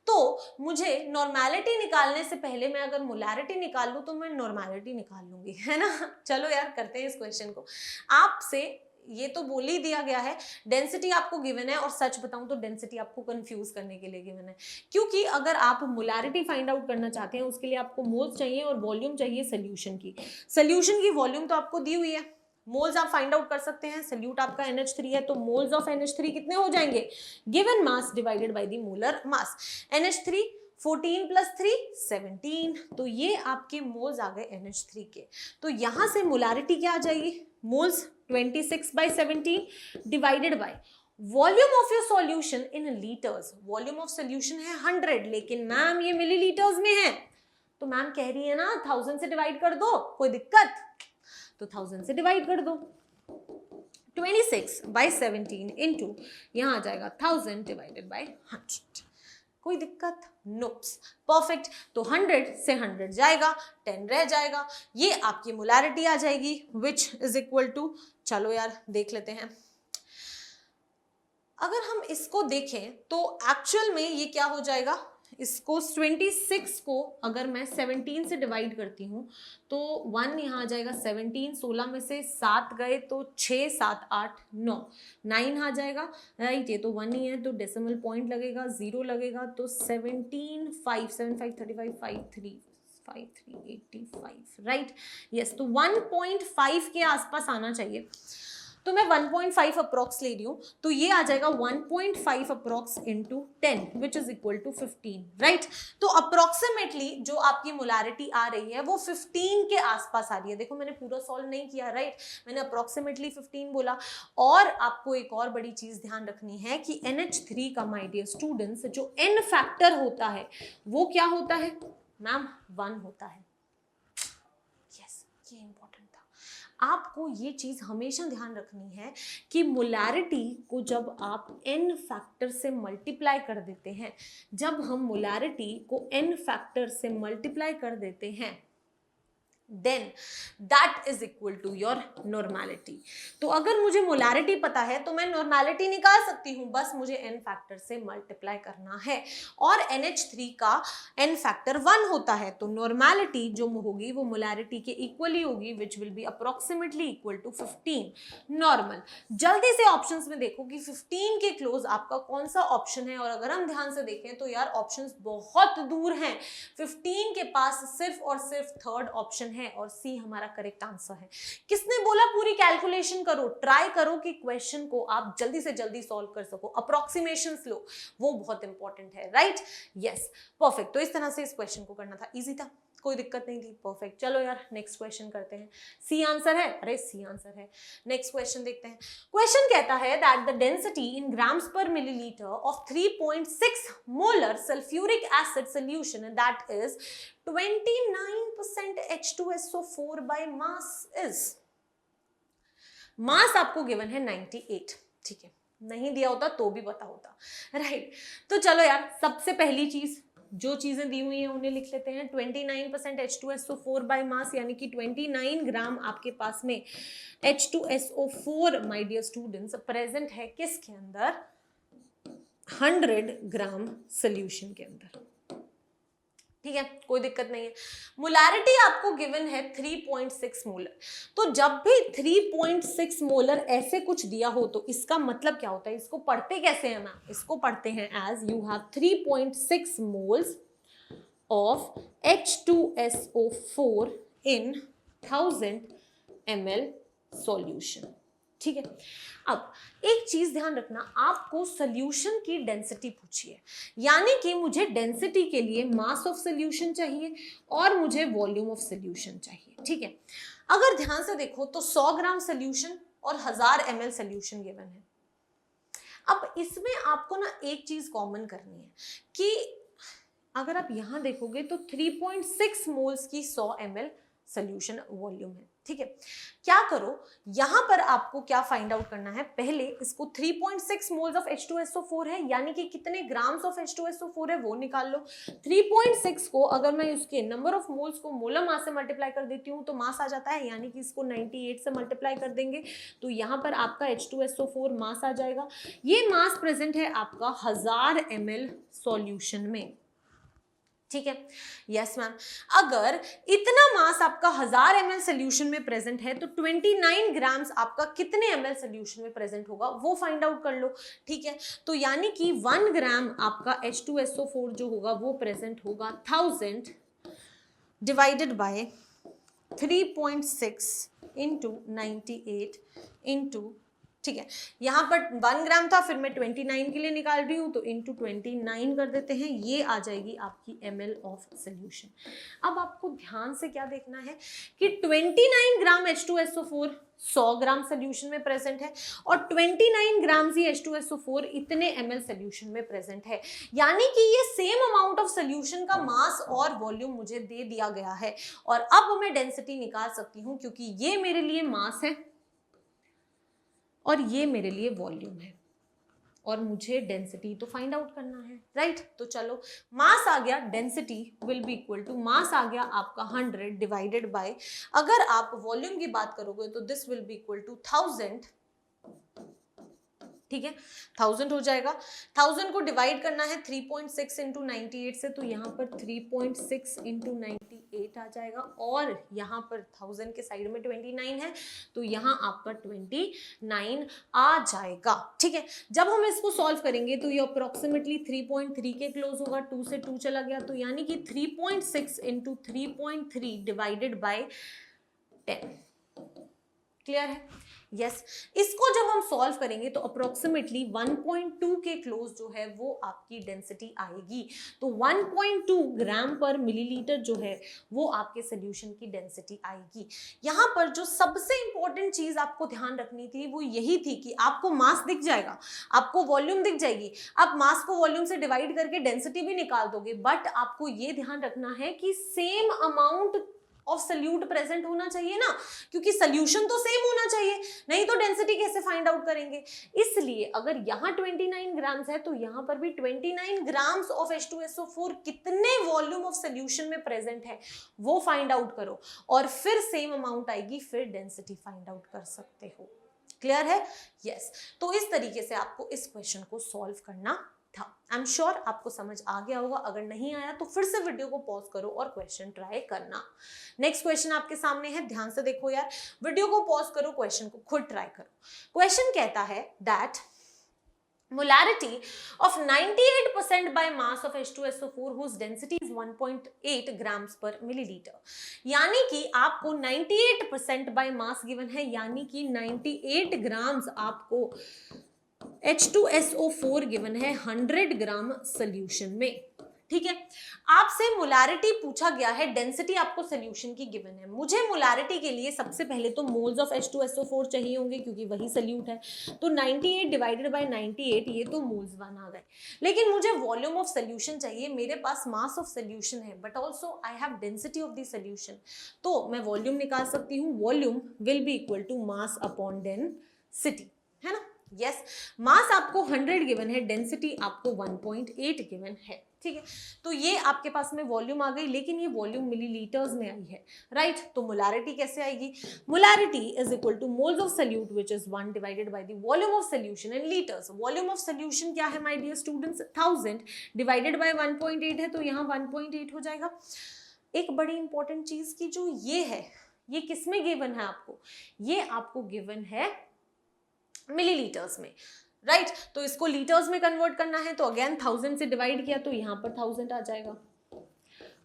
S1: तो मुझे नॉर्मेलिटी निकालने से पहले मैं अगर मोलारिटी निकाल लूं तो मैं नॉर्मेलिटी निकाल लूंगी, है ना? चलो यार, करते हैं इस क्वेश्चन को। आपसे ये तो बोल ही दिया गया है, डेंसिटी आपको गिवन है, और सच बताऊं तो डेंसिटी आपको कंफ्यूज करने के लिए गिवन है, क्योंकि अगर आप मोलारिटी फाइंड आउट करना चाहते हैं उसके लिए आपको मोल्स चाहिए और वॉल्यूम चाहिए सोल्यूशन की। सोल्यूशन की वॉल्यूम तो आपको दी हुई है, मोल्स आप फाइंड आउट कर सकते हैं। सल्यूट आपका NH3 है, तो मोल्स ऑफ NH3 कितने हो जाएंगे, given mass divided by the molar mass. NH3 14 + 3 17, तो ये आपके मोल्स आ गए NH3 के। तो यहां से मोलारिटी क्या आ जाएगी, moles 26/17 divided by volume of your solution in litres. Volume of solution है 100, लेकिन मैम ये मिलीलीटर्स में है, तो मैम कह रही है ना 1000 से डिवाइड कर दो, कोई दिक्कत? तो 1000 से डिवाइड कर दो। 26/17 इंटू यहां आ जाएगा 1000 डिवाइडेड बाय 100। कोई दिक्कत? नोप्स। परफेक्ट। तो 100 से 100 जाएगा, 10 रह जाएगा, ये आपकी मोलारिटी आ जाएगी, विच इज इक्वल टू, चलो यार देख लेते हैं। अगर हम इसको देखें तो एक्चुअल में ये क्या हो जाएगा, इसको 26 को अगर मैं 17 से डिवाइड करती हूँ तो 1 यहाँ आ जाएगा, 17 16 में से 7 गए तो 6 7 8 9 9 आ जाएगा, राइट? ये तो 1 ही है तो डेसिमल पॉइंट लगेगा, 0 लगेगा, तो 17 5 7 5 35 5 3 5 3 85, राइट? यस। तो 1.5 के आसपास आना चाहिए, तो मैं 1.5 अप्रॉक्स ले रही हूँ, तो ये आ जाएगा 1.5 approx into 10 which is equal to 15, right? तो अप्रोक्सीमेटली जो आपकी मोलारिटी आ रही है वो 15 के आसपास आ रही है। देखो मैंने पूरा सॉल्व नहीं किया, राइट? मैंने अप्रोक्सीमेटली 15 बोला। और आपको एक और बड़ी चीज ध्यान रखनी है कि NH3 का माय डियर स्टूडेंट्स जो n फैक्टर होता है वो क्या होता है मैम, 1 होता है। यस, ये इंपॉर्टेंट। आपको ये चीज हमेशा ध्यान रखनी है कि मोलारिटी को जब आप n फैक्टर से मल्टीप्लाई कर देते हैं, जब हम मोलारिटी को n फैक्टर से मल्टीप्लाई कर देते हैं then that is equal to your normality। तो अगर मुझे मोलारिटी पता है तो मैं नॉर्मेलिटी निकाल सकती हूँ, बस मुझे n फैक्टर से मल्टीप्लाई करना है और NH3 का n फैक्टर 1 होता है, तो नॉर्मेलिटी जो होगी वो मोलारिटी के इक्वली होगी, which will be approximately equal to 15 normal. जल्दी से ऑप्शंस में देखो कि 15 के क्लोज आपका कौन सा ऑप्शन है, और अगर हम ध्यान से देखें तो यार ऑप्शंस बहुत दूर हैं, 15 के पास सिर्फ और सिर्फ थर्ड ऑप्शन है और सी हमारा करेक्ट आंसर है। किसने बोला पूरी कैलकुलेशन करो, ट्राई करो कि क्वेश्चन को आप जल्दी से जल्दी सॉल्व कर सको, अप्रोक्सीमेशंस लो, वो बहुत इंपॉर्टेंट है, राइट? Yes, perfect. तो इस तरह से इस क्वेश्चन को करना था, इजी था, कोई दिक्कत नहीं थी, परफेक्ट। चलो यार नेक्स्ट क्वेश्चन करते हैं। सी आंसर है, अरे सी आंसर है। नेक्स्ट क्वेश्चन देखते हैं। क्वेश्चन कहता है that the density in grams per millilitre of 3.6 molar sulphuric acid solution that is 29% H2SO4 by mass is। Mass आपको गिवन है 98, ठीक है, नहीं दिया होता तो भी पता होता, राइट? तो चलो यार, सबसे पहली चीज, जो चीजें दी हुई हैं उन्हें लिख लेते हैं। 29% H2SO4 बाय मास, यानी कि 29 ग्राम आपके पास में H2SO4 my dear students present है किसके अंदर? 100 ग्राम सोल्यूशन के अंदर, ठीक है, कोई दिक्कत नहीं है। मोलारिटी आपको गिवन है 3.6 मोलर, तो जब भी 3.6 मोलर ऐसे कुछ दिया हो तो इसका मतलब क्या होता है? इसको पढ़ते कैसे हैं मैम? इसको पढ़ते हैं as you have 3.6 moles of H2SO4 in 1000 ml solution, ठीक है। अब एक चीज ध्यान रखना, आपको सोल्यूशन की डेंसिटी पूछी है, यानी कि मुझे डेंसिटी के लिए मास ऑफ सोल्यूशन चाहिए और मुझे वॉल्यूम ऑफ सोल्यूशन चाहिए, ठीक है। अगर ध्यान से देखो तो 100 ग्राम सोल्यूशन और 1000 ml सोल्यूशन गिवन है। अब इसमें आपको ना एक चीज कॉमन करनी है कि अगर आप यहां देखोगे तो 3.6 मोल्स की 100 ml सोल्यूशन वॉल्यूम है, ठीक है। क्या करो, यहां पर आपको क्या फाइंड आउट करना है? पहले इसको 3.6 मोल्स ऑफ H2SO4 है, यानी कि कितने ग्राम्स ऑफ H2SO4 है वो निकाल लो। 3.6 को अगर मैं इसके नंबर ऑफ मोल्स को मोलर मास से मल्टीप्लाई कर देती हूँ तो मास आ जाता है, यानी कि इसको 98 से मल्टीप्लाई कर देंगे तो यहाँ पर आपका H2SO4 मास आ जाएगा। ये मास प्रेजेंट है आपका 1000 ml सॉल्यूशन में, ठीक है। यस मैम, अगर इतना मास आपका 1000 ml सोल्यूशन में प्रेजेंट है तो 29 ग्राम्स आपका कितने ml सोल्यूशन में प्रेजेंट होगा वो फाइंड आउट कर लो, ठीक है। तो यानी कि 1 ग्राम आपका H2SO4 जो होगा वो प्रेजेंट होगा 1000 डिवाइडेड बाय 3.6 इंटू 98 इंटू, ठीक है, यहाँ पर 1 ग्राम था, फिर मैं 29 के लिए निकाल रही हूँ तो इंटू 29 कर देते हैं, ये आ जाएगी आपकी ml ऑफ सोल्यूशन। अब आपको ध्यान से क्या देखना है कि 29 ग्राम H2SO4 100 ग्राम सोल्यूशन में प्रेजेंट है और 29 ग्राम ही H2SO4 इतने ml सोल्यूशन में प्रेजेंट है, यानी कि ये सेम अमाउंट ऑफ सोल्यूशन का मास और वॉल्यूम मुझे दे दिया गया है। और अब मैं डेंसिटी निकाल सकती हूँ क्योंकि ये मेरे लिए मास है और ये मेरे लिए वॉल्यूम है और मुझे डेंसिटी तो फाइंड आउट करना है, राइट? तो चलो, मास आ गया, density will be equal to, mass आ गया आपका 100 डिवाइडेड बाय, अगर आप वॉल्यूम की बात करोगे तो this will be equal to 1000, ठीक है, 1000 हो जाएगा। 1000 को डिवाइड करना है 3.6 इंटू 98 से, तो यहाँ पर 3.6 इंटू 98 आ जाएगा और यहाँ पर 1000 के साइड में 29 है तो यहाँ आपका 29 आ जाएगा, ठीक है। जब हम इसको सॉल्व करेंगे तो ये अप्रोक्सीमेटली 3.3 के क्लोज होगा, 2 से 2 चला गया तो यानी कि 3.6 इंटू 3.3 डिवाइडेड बाय 10, क्लियर है? यस, इसको जब हम सॉल्व करेंगे तो अप्रोक्सीमेटली 1.2 के क्लोज जो है वो आपकी डेंसिटी आएगी। तो 1.2 ग्राम पर मिलीलीटर जो है वो आपके सोल्यूशन की डेंसिटी आएगी। यहाँ पर जो सबसे इंपॉर्टेंट चीज आपको ध्यान रखनी थी वो यही थी कि आपको मास दिख जाएगा, आपको वॉल्यूम दिख जाएगी, आप मास को वॉल्यूम से डिवाइड करके डेंसिटी भी निकाल दोगे, बट आपको ये ध्यान रखना है कि same amount of solute present होना चाहिए ना, क्योंकि सोल्यूशन तो सेम होना चाहिए, नहीं तो डेंसिटी कैसे फाइंड आउट करेंगे। इसलिए अगर यहाँ 29 ग्राम्स है तो यहाँ पर भी 29 ग्राम्स ऑफ H2SO4 कितने वॉल्यूम ऑफ सोल्यूशन में प्रेजेंट है वो फाइंड आउट करो, और फिर सेम अमाउंट आएगी, फिर डेंसिटी फाइंड आउट कर सकते हो। क्लियर है? यस। तो इस तरीके से आपको इस क्वेश्चन को सॉल्व करना था। आई एम श्योर आपको समझ आ गया होगा। अगर नहीं आया तो फिर से वीडियो को पॉज करो और क्वेश्चन ट्राई करना। नेक्स्ट क्वेश्चन आपके सामने है, ध्यान से देखो यार, वीडियो को पॉज करो, क्वेश्चन को खुद ट्राई करो। क्वेश्चन कहता है that molarity of 98% by mass of H2SO4 whose density is 1.8 grams per milliliter, यानी कि आपको 98% by mass given है, यानी कि 98 ग्राम्स आपको H2SO4 गिवन है 100 ग्राम सोल्यूशन में। ठीक है, आपसे मोलारिटी पूछा गया है, डेंसिटी आपको सोल्यूशन की गिवन है। मुझे मोलारिटी के लिए सबसे पहले तो मोल्स ऑफ H2SO4 चाहिए होंगे क्योंकि वही सोल्यूट है, तो 98 डिवाइडेड बाय 98 ये तो मोल्स बन आ गए। लेकिन मुझे वॉल्यूम ऑफ सोल्यूशन चाहिए, मेरे पास मास ऑफ सोल्यूशन है but also I have density of the solution, तो मैं वॉल्यूम निकाल सकती हूँ। Volume will be equal to mass upon density, है ना। यस, मास आपको 100 गिवन है, डेंसिटी आपको 1.8 गिवन है। ठीक है, तो ये आपके पास में वॉल्यूम आ गई, लेकिन ये वॉल्यूम मिलीलीटर्स में आई है, राइट। तो मोलारिटी कैसे आएगी? Molarity is equal to moles of solute which is 1 divided by the volume of solution in litres. Volume of solution क्या है my dear students? 1000 divided by 1.8 है, तो यहाँ 1.8 हो जाएगा। एक बड़ी इंपॉर्टेंट चीज की जो ये है, ये किसमें गिवन है आपको? ये आपको गिवन है मिलीलीटर्स में, राइट। तो इसको लीटर्स में कन्वर्ट करना है, तो अगेन 1000 से डिवाइड किया तो यहाँ पर 1000 आ जाएगा,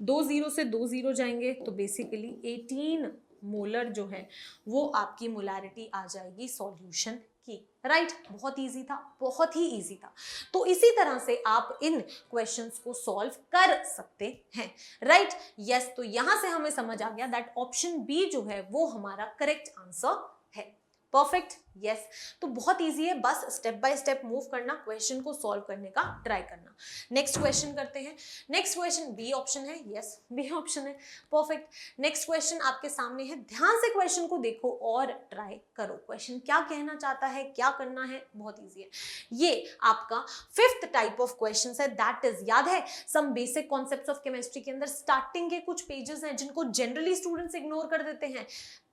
S1: 2 0 से 2 0 जाएंगे, तो बेसिकली 18 मोलर जो है वो आपकी मोलारिटी आ जाएगी सॉल्यूशन की, राइट। बहुत इजी था, बहुत ही इजी था। तो इसी तरह से आप इन क्वेश्चंस को सॉल्व कर सकते हैं, राइट। यस, तो यहां से हमें समझ आ गया दैट ऑप्शन बी जो है वो हमारा करेक्ट आंसर है। Perfect, yes. तो बहुत इजी है, बस स्टेप बाय स्टेप मूव करना, क्वेश्चन को सॉल्व करने का ट्राई करना। नेक्स्ट क्वेश्चन करते हैं। नेक्स्ट क्वेश्चन बी ऑप्शन है, यस बी ऑप्शन है, परफेक्ट। नेक्स्ट क्वेश्चन आपके सामने है, ध्यान से क्वेश्चन को देखो और ट्राई करो। क्वेश्चन क्या कहना चाहता है, क्या करना है, बहुत इजी है। ये आपका 5th टाइप ऑफ क्वेश्चन है, दैट इज, याद है some basic concepts of chemistry के अंदर स्टार्टिंग के कुछ पेजेस हैं जिनको जनरली स्टूडेंट्स इग्नोर कर देते हैं।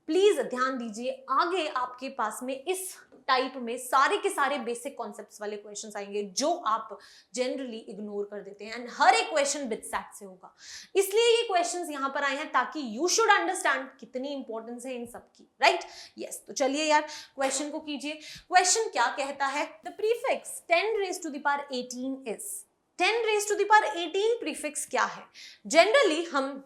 S1: प्लीज ध्यान दीजिए, आगे आपके पास में इस टाइप में सारे के सारे बेसिक कॉन्सेप्ट्स वाले क्वेश्चंस आएंगे जो आप जनरली इग्नोर कर देते हैं, एंड हर एक क्वेश्चन बिटसैट से होगा। इसलिए ये क्वेश्चंस यहां पर आए हैं ताकि यू शुड अंडरस्टैंड कितनी इंपॉर्टेंस है इन सब की, राइट। यस, तो चलिए यार क्वेश्चन को कीजिए। क्वेश्चन क्या कहता है? The prefix 10 raised to the power 18 is 10 raised to the power 18 prefix क्या है? जनरली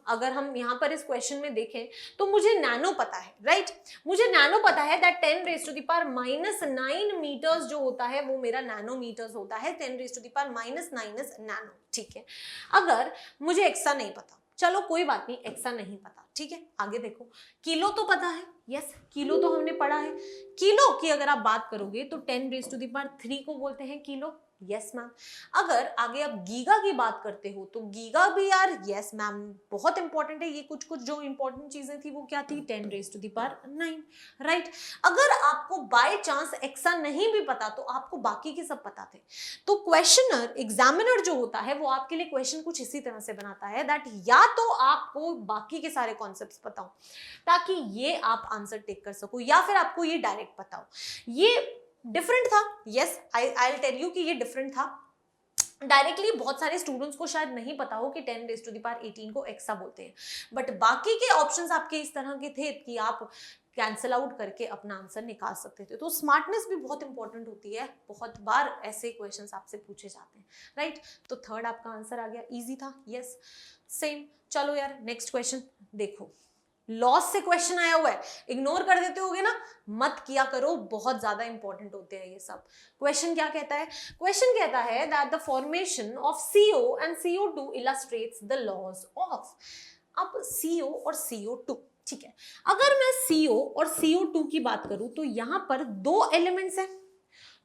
S1: अगर हम यहाँ पर इस क्वेश्चन में देखें तो मुझे नैनो पता है, राइट। मुझे नैनो पता है that 10 raised to the power -9 metres जो होता है वो मेरा नैनोमीटर्स होता है। 10 raised to the power -9 is nano, ठीक है। अगर मुझे एक्सा नहीं पता, चलो कोई बात नहीं, एक्सा नहीं पता, ठीक है। आगे देखो, किलो तो पता है, यस किलो तो हमने पढ़ा है। किलो की अगर आप बात करोगे तो 10 raised to the power 3 को बोलते हैं किलो, यस मैम। अगर आगे आप गीगा की बात करते हो तो गीगा भी यार, यस मैम, बहुत इंपॉर्टेंट है। ये कुछ जो इंपॉर्टेंट चीजें थी वो क्या थी? 10 raised to the power 9, right. अगर आपको बाय चांस एक्सा नहीं भी पता तो आपको बाकी के सब पता थे। तो क्वेश्चनर, एग्जामिनर जो होता है वो आपके लिए क्वेश्चन कुछ इसी तरह से बनाता है दैट या तो आपको बाकी के सारे कॉन्सेप्ट्स पता हो ताकि ये आप आंसर टेक कर सको, या फिर आपको ये डायरेक्ट पता हो। ये डिफरेंट था, yes I will tell you कि ये डिफरेंट था। डायरेक्टली बहुत सारे स्टूडेंट्स को शायद नहीं पता हो कि 10 raised to the power 18 को एक्सा बोलते हैं, बट बाकी के ऑप्शंस आपके इस तरह के थे कि आप कैंसिल आउट करके अपना आंसर निकाल सकते थे। तो स्मार्टनेस भी बहुत इंपॉर्टेंट होती है, बहुत बार ऐसे क्वेश्चंस आपसे पूछे जाते हैं, राइट। तो थर्ड आपका आंसर आ गया, इजी था, यस सेम। चलो यार नेक्स्ट क्वेश्चन देखो, लॉस से क्वेश्चन आया हुआ है, इग्नोर कर देते होगे ना, मत किया करो, बहुत ज्यादा इंपॉर्टेंट होते हैं ये सब। क्वेश्चन क्या कहता है? क्वेश्चन कहता है that the formation of CO and CO2 illustrates the laws of. अब CO और CO2, ठीक है। अगर मैं CO और CO2 की बात करूं तो यहां पर 2 एलिमेंट्स हैं,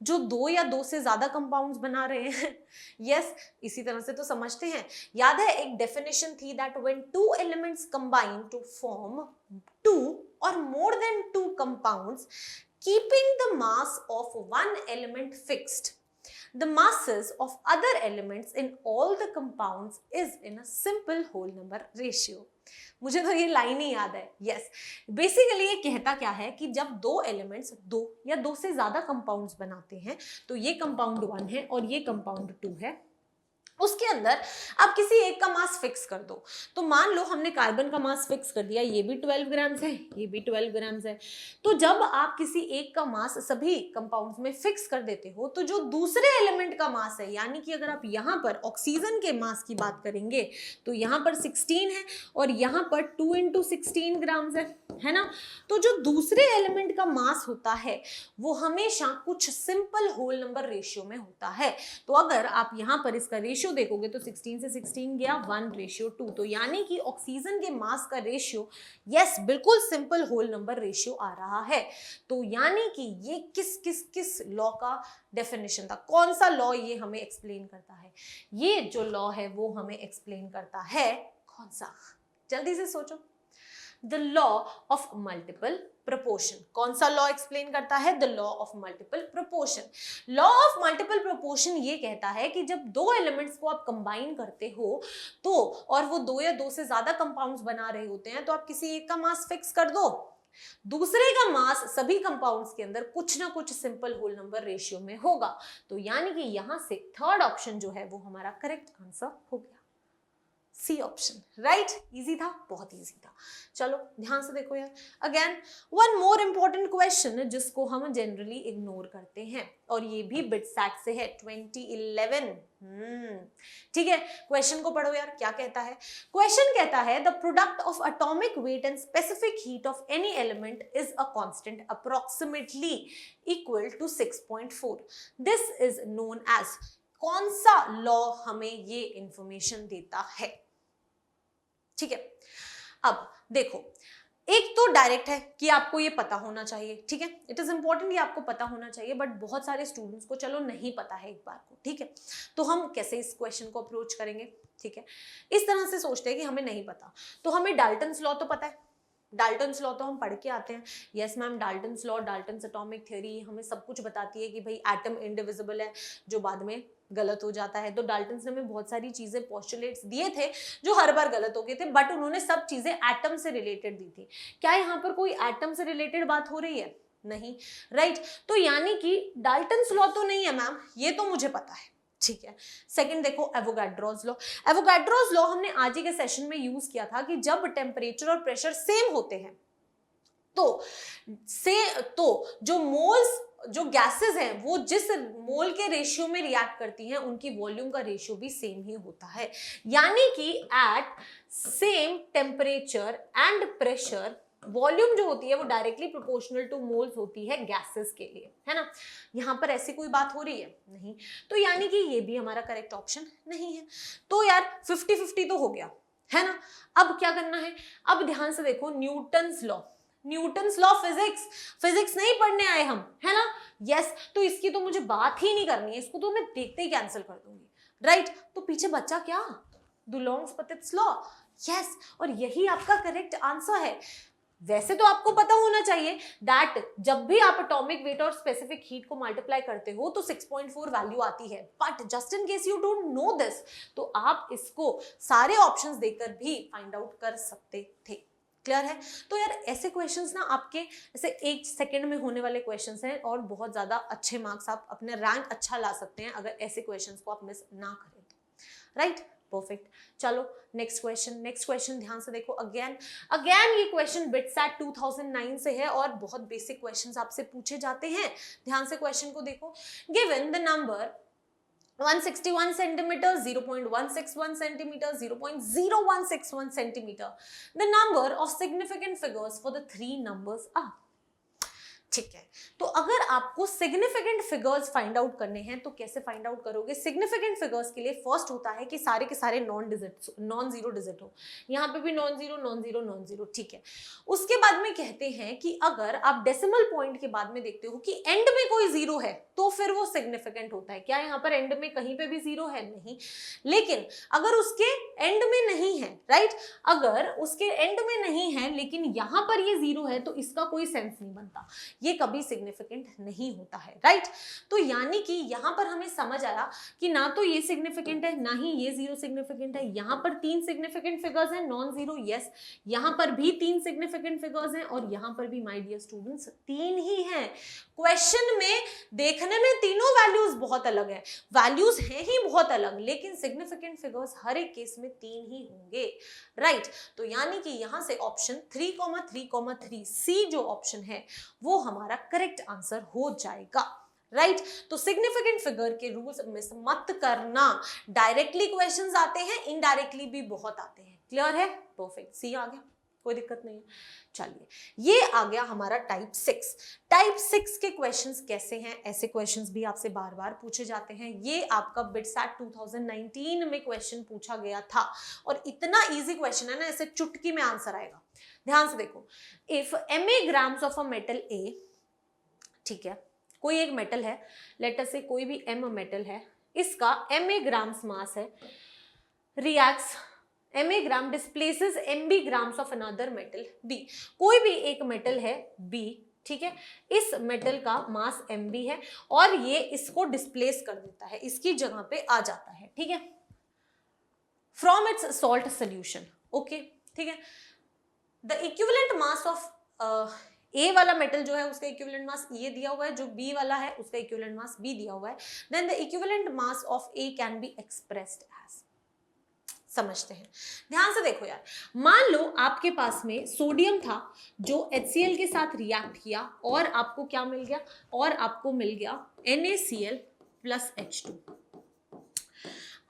S1: जो 2 या 2 से ज्यादा कंपाउंड्स बना रहे हैं। यस, इसी तरह से तो समझते हैं। याद है एक डेफिनेशन थी that when 2 elements combine to form 2 or more than 2 compounds, keeping the mass of one element fixed, the masses of other elements in all the compounds is in a simple whole number ratio. मुझे तो ये line ही याद है। Yes, basically ये कहता क्या है कि जब 2 एलिमेंट्स 2 या 2 से ज्यादा कंपाउंड्स बनाते हैं, तो ये कंपाउंड 1 है और ये कंपाउंड 2 है, उसके अंदर आप किसी एक का मास फिक्स कर दो। तो मान लो हमने कार्बन का मास फिक्स कर दिया, ये भी 12 ग्राम्स है, ये भी 12 ग्राम्स है। तो जब आप किसी एक का मास सभी कंपाउंड्स में फिक्स कर देते हो, तो जो दूसरे एलिमेंट का मास है, यानी कि अगर आप यहाँ पर ऑक्सीजन के मास की बात करेंगे तो यहाँ पर 16 है और यहाँ पर 2 × 16 ग्राम्स है ना। तो जो दूसरे एलिमेंट का मास होता है वो हमेशा कुछ सिंपल होल नंबर रेशियो में होता है। तो अगर आप यहाँ पर इसका रेशियो देखोगे तो 16 से 16 गया 1:2, तो यानी कि ऑक्सीजन के मास का रेशियो यस बिल्कुल सिंपल होल नंबर रेशियो आ रहा है। तो यानी कि ये किस लॉ का डेफिनेशन था, कौन सा लॉ ये हमें एक्सप्लेन करता है? ये जो लॉ है वो हमें एक्सप्लेन करता है कौन सा? जल्दी से सोचो। The law of multiple proportion. कौन सा लॉ एक्सप्लेन करता है? The law of multiple proportion. Law of multiple proportion ये कहता है कि जब 2 एलिमेंट्स को आप कंबाइन करते हो तो, और वो 2 या 2 से ज्यादा कंपाउंड्स बना रहे होते हैं, तो आप किसी एक का मास फिक्स कर दो, दूसरे का मास सभी कंपाउंड्स के अंदर कुछ ना कुछ सिंपल होल नंबर रेशियो में होगा। तो यानी कि यहां से थर्ड ऑप्शन जो है वो हमारा करेक्ट आंसर हो गया, सी ऑप्शन। राइट, इजी था, बहुत इजी था। चलो ध्यान से देखो यार, again one more important question जिसको हम जनरली इग्नोर करते हैं, और ये भी बिटसैट से है 2011। ठीक है, क्वेश्चन को पढ़ो यार, क्या कहता है? क्वेश्चन कहता है the product of atomic weight and specific heat of any element is a constant approximately equal to 6.4। This is known as. कौन सा लॉ हमें ये इंफॉर्मेशन देता है? ठीक है, अब देखो, एक तो डायरेक्ट है कि आपको ये पता होना चाहिए, ठीक है, इट इज इंपॉर्टेंट, ये आपको पता होना चाहिए, बट बहुत सारे स्टूडेंट्स को चलो नहीं पता है एक बार को, ठीक है। तो हम कैसे इस क्वेश्चन को अप्रोच करेंगे? ठीक है, इस तरह से सोचते हैं कि हमें नहीं पता, तो हमें डाल्टन्स लॉ तो पता है, डाल्टन्स लॉ तो हम पढ़ के आते हैं। Yes ma'am, Dalton's law, Dalton's atomic theory हमें सब कुछ बताती है कि भाई एटम इंडिविजिबल है, जो बाद में गलत हो जाता है। तो डाल्टन्स ने हमें बहुत सारी चीजें पोस्टुलेट्स दिए थे जो हर बार गलत हो गए थे, बट उन्होंने सब चीजें एटम से रिलेटेड दी थी। क्या यहाँ पर कोई एटम से रिलेटेड बात हो रही है? नहीं, राइट। तो यानी कि डाल्टन्स लॉ तो नहीं है मैम, ये तो मुझे पता है, ठीक है। सेकंड देखो, एवोगाड्रोस लॉ। एवोगाड्रोस लॉ हमने आज ही के सेशन में यूज किया था कि जब टेम्परेचर और प्रेशर सेम होते हैं तो जो मोल्स, जो गैसेस हैं, वो जिस मोल के रेशियो में रिएक्ट करती हैं उनकी वॉल्यूम का रेशियो भी सेम ही होता है। यानी कि at same temperature and pressure volume जो होती है वो डायरेक्टली प्रोपोर्शनल टू मोल्स होती है गैसेस के लिए, है ना। यहाँ पर ऐसी कोई बात हो रही है? नहीं। तो यानी कि ये भी हमारा करेक्ट ऑप्शन नहीं है। तो यार 50-50 तो हो गया, है ना। अब क्या करना है? अब ध्यान से देखो, Newton's law, Newton's law physics नहीं पढ़ने आए हम, है ना। यस, तो इसकी तो मुझे बात ही नहीं करनी है, इसको तो मैं देखते ही कैंसिल कर दूंगी, राइट। तो पीछे बच्चा क्या? डुलोंग-स्पैथिट्स लॉ। यस, और यही आपका करेक्ट आंसर है। वैसे तो आपको पता होना चाहिए दैट जब भी आप एटॉमिक वेट और स्पेसिफिक हीट को मल्टीप्लाई करते हो तो 6.4 वैल्यू आती है, but just in case you don't know this, तो आप इसको सारे ऑप्शंस देकर भी फाइंड आउट कर सकते थे। क्लियर है? तो यार ऐसे क्वेश्चंस ना आपके ऐसे 1 सेकंड में होने वाले क्वेश्चंस हैं, और बहुत ज्यादा अच्छे मार्क्स, आप अपने रैंक अच्छा ला सकते हैं अगर ऐसे क्वेश्चंस को आप मिस ना करें तो, राइट। परफेक्ट। चलो नेक्स्ट क्वेश्चन ध्यान से देखो। अगेन ये क्वेश्चन बिटसैट 2009 से है और बहुत बेसिक क्वेश्चंस आपसे पूछे जाते हैं। ध्यान से क्वेश्चन को देखो। Given the number 161 centimeter, 0.161 centimeter, 0.0161 centimeter. The number of significant figures for the 3 numbers are. ठीक है, तो अगर आपको सिग्निफिकेंट फिगर्स फाइंड आउट करने हैं तो कैसे फाइंड आउट करोगे? सिग्निफिकेंट फिगर्स के लिए फर्स्ट होता है कि सारे के सारे नॉन जीरो डिजिट हो। यहाँ पे भी non zero non zero non zero, ठीक है। उसके बाद में कहते हैं कि अगर आप डेसिमल पॉइंट के बाद में देखते हो कि एंड में कोई जीरो है तो फिर वो सिग्निफिकेंट होता है। क्या यहाँ पर एंड में कहीं पे भी जीरो है? नहीं। लेकिन अगर उसके एंड में नहीं है, राइट, अगर उसके एंड में नहीं है लेकिन यहाँ पर ये जीरो है तो इसका कोई सेंस नहीं बनता, ये कभी सिग्निफिकेंट नहीं होता है, राइट। तो यानी कि यहां पर हमें समझ आया कि ना तो ये सिग्निफिकेंट है ना ही ये जीरो सिग्निफिकेंट है। यहां पर 3 सिग्निफिकेंट फिगर्स हैं, नॉन जीरो, यस। यहां पर भी 3 सिग्निफिकेंट फिगर्स हैं और यहां पर भी माय डियर स्टूडेंट्स 3 ही हैं। क्वेश्चन में देखने में तीनों वैल्यूज बहुत अलग है, वैल्यूज हैं ही बहुत अलग, लेकिन सिग्निफिकेंट फिगर्स हर एक केस में 3 ही होंगे, राइट। तो यानी कि यहां से ऑप्शन 3,3,3 सी जो ऑप्शन है वो हमारा करेक्ट आंसर हो जाएगा, राइट। तो सिग्निफिकेंट फिगर के रूल्स मिस मत करना। डायरेक्टली क्वेश्चंस आते हैं, इनडायरेक्टली भी बहुत आते हैं। क्लियर है? परफेक्ट, सी आ गया, कोई दिक्कत नहीं है। चलिए, ये आ गया हमारा टाइप 6। टाइप 6 के क्वेश्चंस कैसे हैं? ऐसे क्वेश्चंस भी आपसे बार बार पूछे जाते हैं। ये आपका बिटसैट 2019 में क्वेश्चन पूछा गया था और इतना इजी क्वेश्चन है ना, ऐसे चुटकी में आंसर आएगा। ध्यान से देखो, if MA grams of a metal A, ठीक है, कोई एक मेटल है, लेट अस से कोई भी M मेटल है, इसका MA ग्राम्स मास है, reacts MA gram displaces MB grams of another metal B। कोई भी एक मेटल है B, ठीक है, इस मेटल का मास MB है और ये इसको डिस्प्लेस कर देता है, इसकी जगह पे आ जाता है, ठीक है, from its salt solution. Okay, ठीक है। The equivalent mass of A वाला मेटल जो है उसका इक्विवेलेंट मास ये दिया हुआ है, जो B वाला है उसका इक्विवेलेंट मास B दिया हुआ है। Then the equivalent mass of A can be expressed as. समझते हैं, ध्यान से देखो यार, मान लो आपके पास में सोडियम था जो HCl के साथ रिएक्ट किया और आपको क्या मिल गया? और आपको मिल गया NaCl प्लस H2।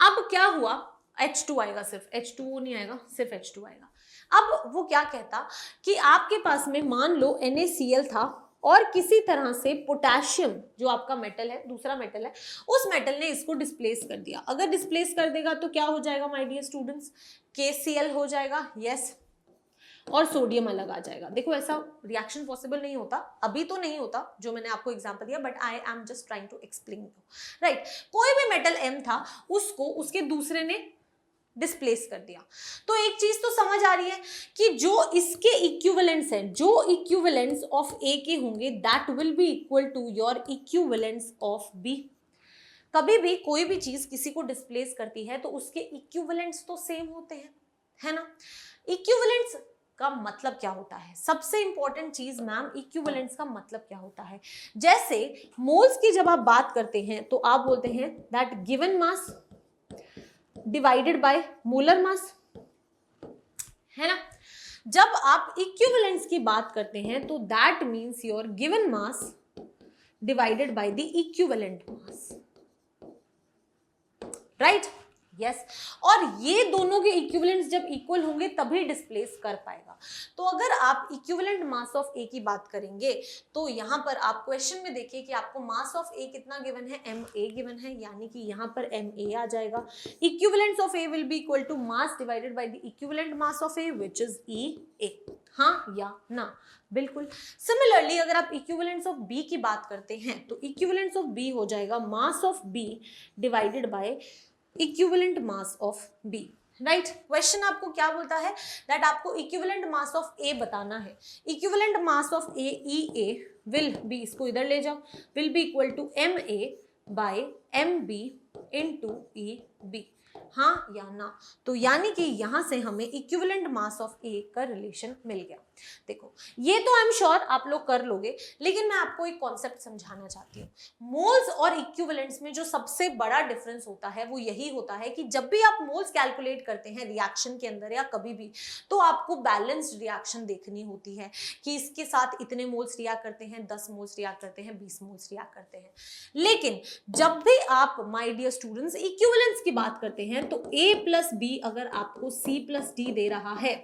S1: अब क्या हुआ? H2 आएगा, सिर्फ H2O नहीं आएगा, सिर्फ H2 आएगा। अब वो क्या कहता कि आपके पास में मान लो NaCl था और किसी तरह से पोटेशियम जो आपका मेटल है, दूसरा मेटल है, उस मेटल ने इसको डिस्प्लेस कर दिया। अगर डिस्प्लेस कर देगा तो क्या हो जाएगा माय डियर स्टूडेंट्स? KCl हो जाएगा, यस, और सोडियम अलग आ जाएगा। देखो, ऐसा रिएक्शन पॉसिबल नहीं होता, अभी तो नहीं होता जो मैंने आपको एग्जांपल दिया, but I am just trying to explain you, right. कोई भी मेटल M था, उसको उसके दूसरे ने डिस्प्लेस कर दिया। तो एक चीज तो समझ आ रही है कि जो इसके इक्विवेलेंट्स हैं, जो इक्विवेलेंट्स ऑफ A के होंगे, that will be equal to your equivalents of B। कभी भी कोई भी चीज किसी को डिस्प्लेस करती है तो उसके इक्विवेलेंट्स तो सेम होते हैं, है ना। इक्विवेलेंट्स का मतलब क्या होता है? सबसे इंपॉर्टेंट चीज मैम, इक्विवेलेंट्स का मतलब क्या होता है? जैसे मोल्स की जब आप बात करते हैं तो आप बोलते हैं that given mass divided by molar mass, है ना। जब आप इक्विवेलेंट्स की बात करते हैं तो that means your given mass divided by the equivalent mass, right, yes. और ये दोनों के इक्विवेलेंट्स जब इक्वल होंगे तभी डिस्प्लेस कर पाएगा। तो अगर आप इक्विवेलेंट मास ऑफ A की बात करेंगे तो यहाँ पर आप क्वेश्चन में देखिए कि आपको मास ऑफ A कितना गिवन है? MA गिवन है, यानी कि यहाँ पर MA आ जाएगा। Equivalents of A will be equal to mass divided by the equivalent mass of A which is EA। हाँ या ना? बिल्कुल। सिमिलरली अगर आप इक्विवेलेंट्स ऑफ B की बात करते हैं तो इक्विवेलेंट्स ऑफ B हो जाएगा mass of B divided by equivalent mass of B, right. Question आपको क्या बोलता है? दैट आपको इक्विवेलेंट मास ऑफ A बताना है। Equivalent mass of A EA will be, इसको इधर ले जाओ, will be equal to MA by MB into EB। हाँ या ना? तो यानी कि यहां से हमें इक्विवेलेंट मास ऑफ A का रिलेशन मिल गया। देखो, ये तो आई एम श्योर आप लोग कर लोगे, लेकिन मैं आपको एक कॉन्सेप्ट समझाना चाहती हूँ। मोल्स और इक्विवेलेंट्स में जो सबसे बड़ा डिफरेंस होता है वो यही होता है कि जब भी आप मोल्स कैलकुलेट करते हैं रिएक्शन के अंदर या कभी भी, तो आपको बैलेंस्ड रिएक्शन देखनी होती है कि इसके साथ इतने मोल्स रिएक्ट करते हैं, 10 मोल्स रिएक्ट करते हैं, 20 मोल्स रिएक्ट करते हैं। लेकिन जब भी आप माय डियर स्टूडेंट्स इक्विवेलेंट्स की बात करते हैं तो A प्लस B अगर आपको C प्लस D दे रहा है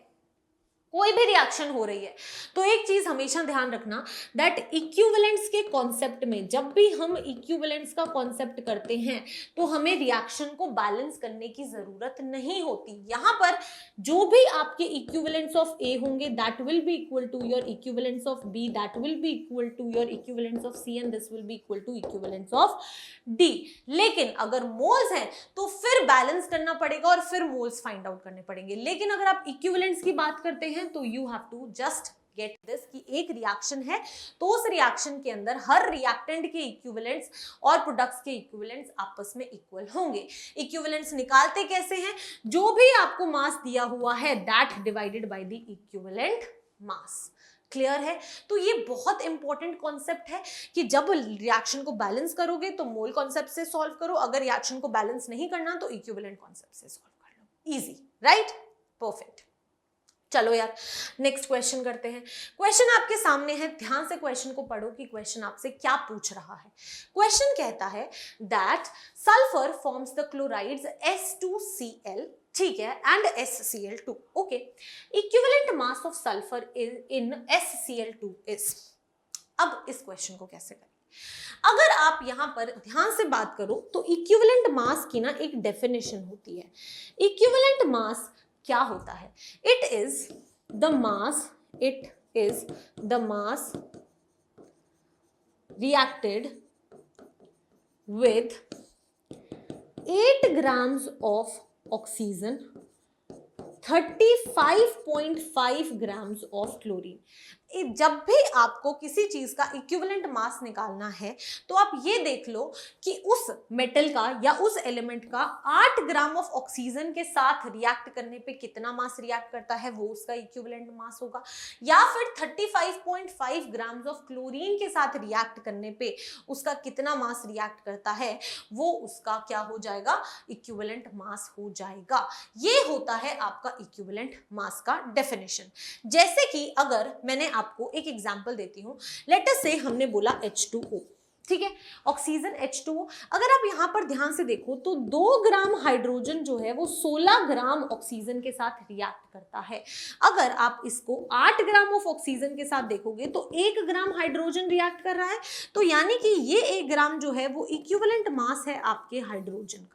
S1: कोई भी रिएक्शन हो रही है तो एक चीज हमेशा ध्यान रखना दैट इक्विवेलेंट्स के कॉन्सेप्ट में, जब भी हम इक्विवेलेंट्स का कॉन्सेप्ट करते हैं तो हमें रिएक्शन को बैलेंस करने की जरूरत नहीं होती। यहां पर जो भी आपके इक्विवेलेंट्स ऑफ ए होंगे that will be equal to your equivalents of B, that will be equal to your equivalents of C and this will be equal to equivalents of D. लेकिन अगर मोल्स हैं तो फिर balance करना पड़ेगा और फिर मोल्स फाइंड आउट करने पड़ेंगे। लेकिन अगर आप इक्विवेलेंट्स की बात करते हैं तो you have to just get this कि एक रिएक्शन है तो उस रिएक्शन के अंदर हर रिएक्टेंट के इक्विवेलेंट्स और प्रोडक्ट्स के इक्विवेलेंट्स आपस में इक्वल होंगे। इक्विवेलेंट्स निकालते कैसे हैं? जो भी आपको मास दिया हुआ है that divided by the equivalent mass. Clear है? तो ये बहुत इंपॉर्टेंट कॉन्सेप्ट है कि जब रिएक्शन को बैलेंस करोगे तो मोल कॉन्सेप्ट से सॉल्व करो, अगर रिएक्शन को बैलेंस नहीं करना तो इक्विवेलेंट कॉन्सेप्ट से सॉल्व कर लो। Easy, right? परफेक्ट। चलो यार नेक्स्ट क्वेश्चन करते हैं। क्वेश्चन आपके सामने है, ध्यान से क्वेश्चन को पढ़ो कि क्वेश्चन आपसे क्या पूछ रहा है। क्वेश्चन कहता है that sulphur forms the chlorides S2Cl, ठीक है, and SCl2, okay. Equivalent mass of sulphur in SCl2 is. अब इस क्वेश्चन को कैसे करें? अगर आप यहां पर ध्यान से बात करो तो इक्विवेलेंट मास की ना एक डेफिनेशन होती है। इक्विवेलेंट मास क्या होता है? It is the mass reacted with 8 grams of oxygen, 35.5 grams of chlorine। जब भी आपको किसी चीज का इक्विवेलेंट मास निकालना है तो आप ये देख लो कि उस मेटल का या उस एलिमेंट का 8 ग्राम ऑफ ऑक्सीजन के साथ रिएक्ट करने पे कितना मास रिएक्ट करता है, वो उसका इक्विवेलेंट मास होगा। या फिर 35.5 ग्राम्स ऑफ क्लोरीन के साथ रिएक्ट करने पे उसका कितना मास रिएक्ट करता है, वो उसका क्या हो जाएगा? इक्विवेलेंट मास हो जाएगा। ये होता है आपका इक्विवेलेंट मास का डेफिनेशन। जैसे कि अगर मैंने आपको एक एग्जांपल देती हूं, लेट अस से हमने बोला H2O, ठीक है, ऑक्सीजन H2O। अगर आप यहां पर ध्यान से देखो तो 2 ग्राम हाइड्रोजन जो है वो 16 ग्राम ऑक्सीजन के साथ रिएक्ट करता है। अगर आप इसको 8 ग्राम ऑफ ऑक्सीजन के साथ देखोगे तो 1 ग्राम हाइड्रोजन रिएक्ट कर रहा है, तो यानी कि ये 1 ग्राम जो है वो इक्विवेलेंट मास है आपके हाइड्रोजन का।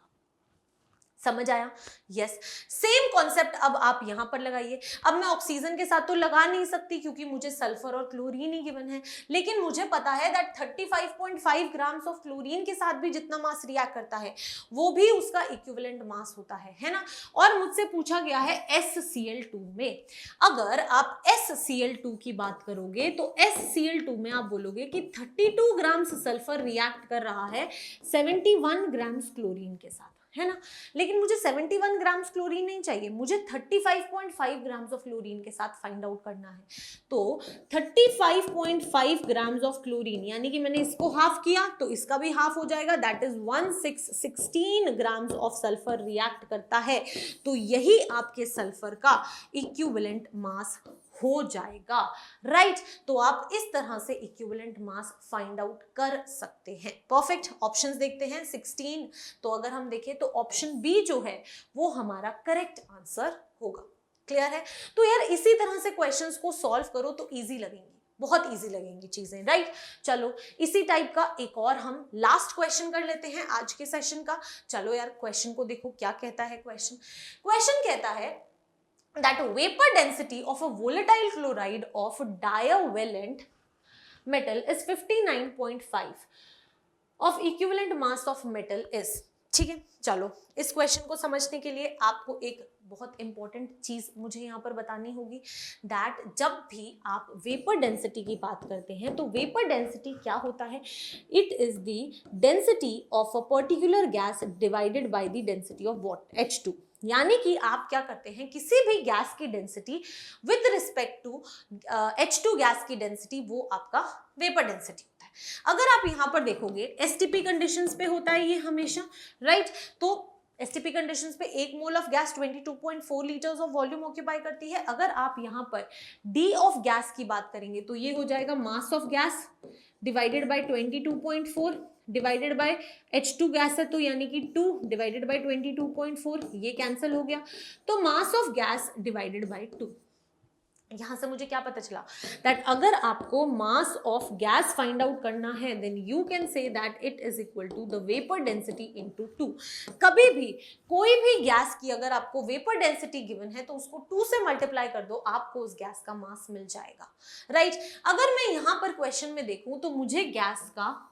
S1: समझ आया? यस। सेम कॉन्सेप्ट अब आप यहां पर लगाइए। अब मैं ऑक्सीजन के साथ तो लगा नहीं सकती क्योंकि मुझे सल्फर और क्लोरीन ही गिवन है, लेकिन मुझे पता है दैट 35.5 ग्राम्स ऑफ क्लोरीन के साथ भी जितना मास रिएक्ट करता है वो भी उसका इक्विवेलेंट मास होता है ना। और मुझसे पूछा गया है SCl2 में। अगर आप SCl2 की बात करोगे तो SCl2 में आप बोलोगे कि 32 ग्राम्स सल्फर रिएक्ट कर रहा है 71 ग्राम्स क्लोरीन के साथ, है ना। लेकिन मुझे 71 ग्राम्स क्लोरीन नहीं चाहिए, मुझे 35.5 ग्राम्स ऑफ क्लोरीन के साथ फाइंड आउट करना है। तो 35.5 ग्राम्स ऑफ क्लोरीन यानी कि मैंने इसको हाफ किया तो इसका भी हाफ हो जाएगा, that is 16 grams of sulphur react करता है। तो यही आपके सल्फर का इक्विवेलेंट मास हो जाएगा, राइट। तो आप इस तरह से इक्विवेलेंट मास फाइंड आउट कर सकते हैं। परफेक्ट। ऑप्शंस देखते हैं 16। तो अगर हम देखें तो ऑप्शन बी जो है वो हमारा करेक्ट आंसर होगा। क्लियर है? तो यार इसी तरह से क्वेश्चंस को सॉल्व करो तो इजी लगेंगी, बहुत इजी लगेंगी चीजें, राइट। चलो इसी टाइप का एक और हम लास्ट क्वेश्चन कर लेते हैं आज के सेशन का। चलो यार क्वेश्चन को देखो क्या कहता है। क्वेश्चन कहता है that vapor density of a volatile chloride of divalent metal is 59.5 of equivalent mass of metal is। ठीक है, चलो इस क्वेश्चन को समझने के लिए आपको एक बहुत इंपॉर्टेंट चीज मुझे यहाँ पर बतानी होगी, दैट जब भी आप वेपर डेंसिटी की बात करते हैं तो वेपर डेंसिटी क्या होता है? It is the density of a particular gas divided by the density of what? H2। यानी कि आप क्या करते हैं, किसी भी गैस की density with respect to H2 gas की डेंसिटी वो आपका वेपर डेंसिटी होता है। अगर आप यहां पर देखोगे STP कंडीशंस पे होता है ये हमेशा, राइट। तो STP कंडीशंस पे 1 mole of gas 22.4 litres of volume occupy करती है। अगर आप यहाँ पर D ऑफ गैस की बात करेंगे तो ये हो जाएगा मास of gas divided by 22.4 divided by H2 gas है तो यानी कि 2 डिवाइडेड बाय 22.4, ये कैंसिल हो गया। तो mass of gas divided by 2, यहां से मुझे क्या पता चला दैट अगर आपको mass of gas find out करना है then you can say that it is equal to the vapour density into 2। कभी भी कोई भी गैस की अगर आपको वेपर डेंसिटी गिवन है तो उसको 2 से मल्टीप्लाई कर दो, आपको उस गैस का मास मिल जाएगा, राइट। अगर मैं यहां पर क्वेश्चन में देखूं तो मुझे गैस का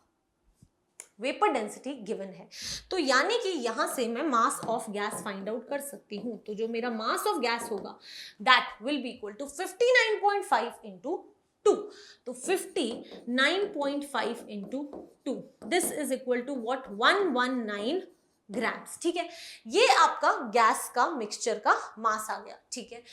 S1: वेपर डेंसिटी गिवन है, तो यानी कि यहां से मैं mass of gas find out कर सकती हूं। तो जो मेरा मास ऑफ गैस होगा that will be equal to 59.5 into 2। तो 59.5 into 2 this is equal to what 119 grams, ठीक है। ये आपका गैस का मिक्सचर का मास आ गया, ठीक है।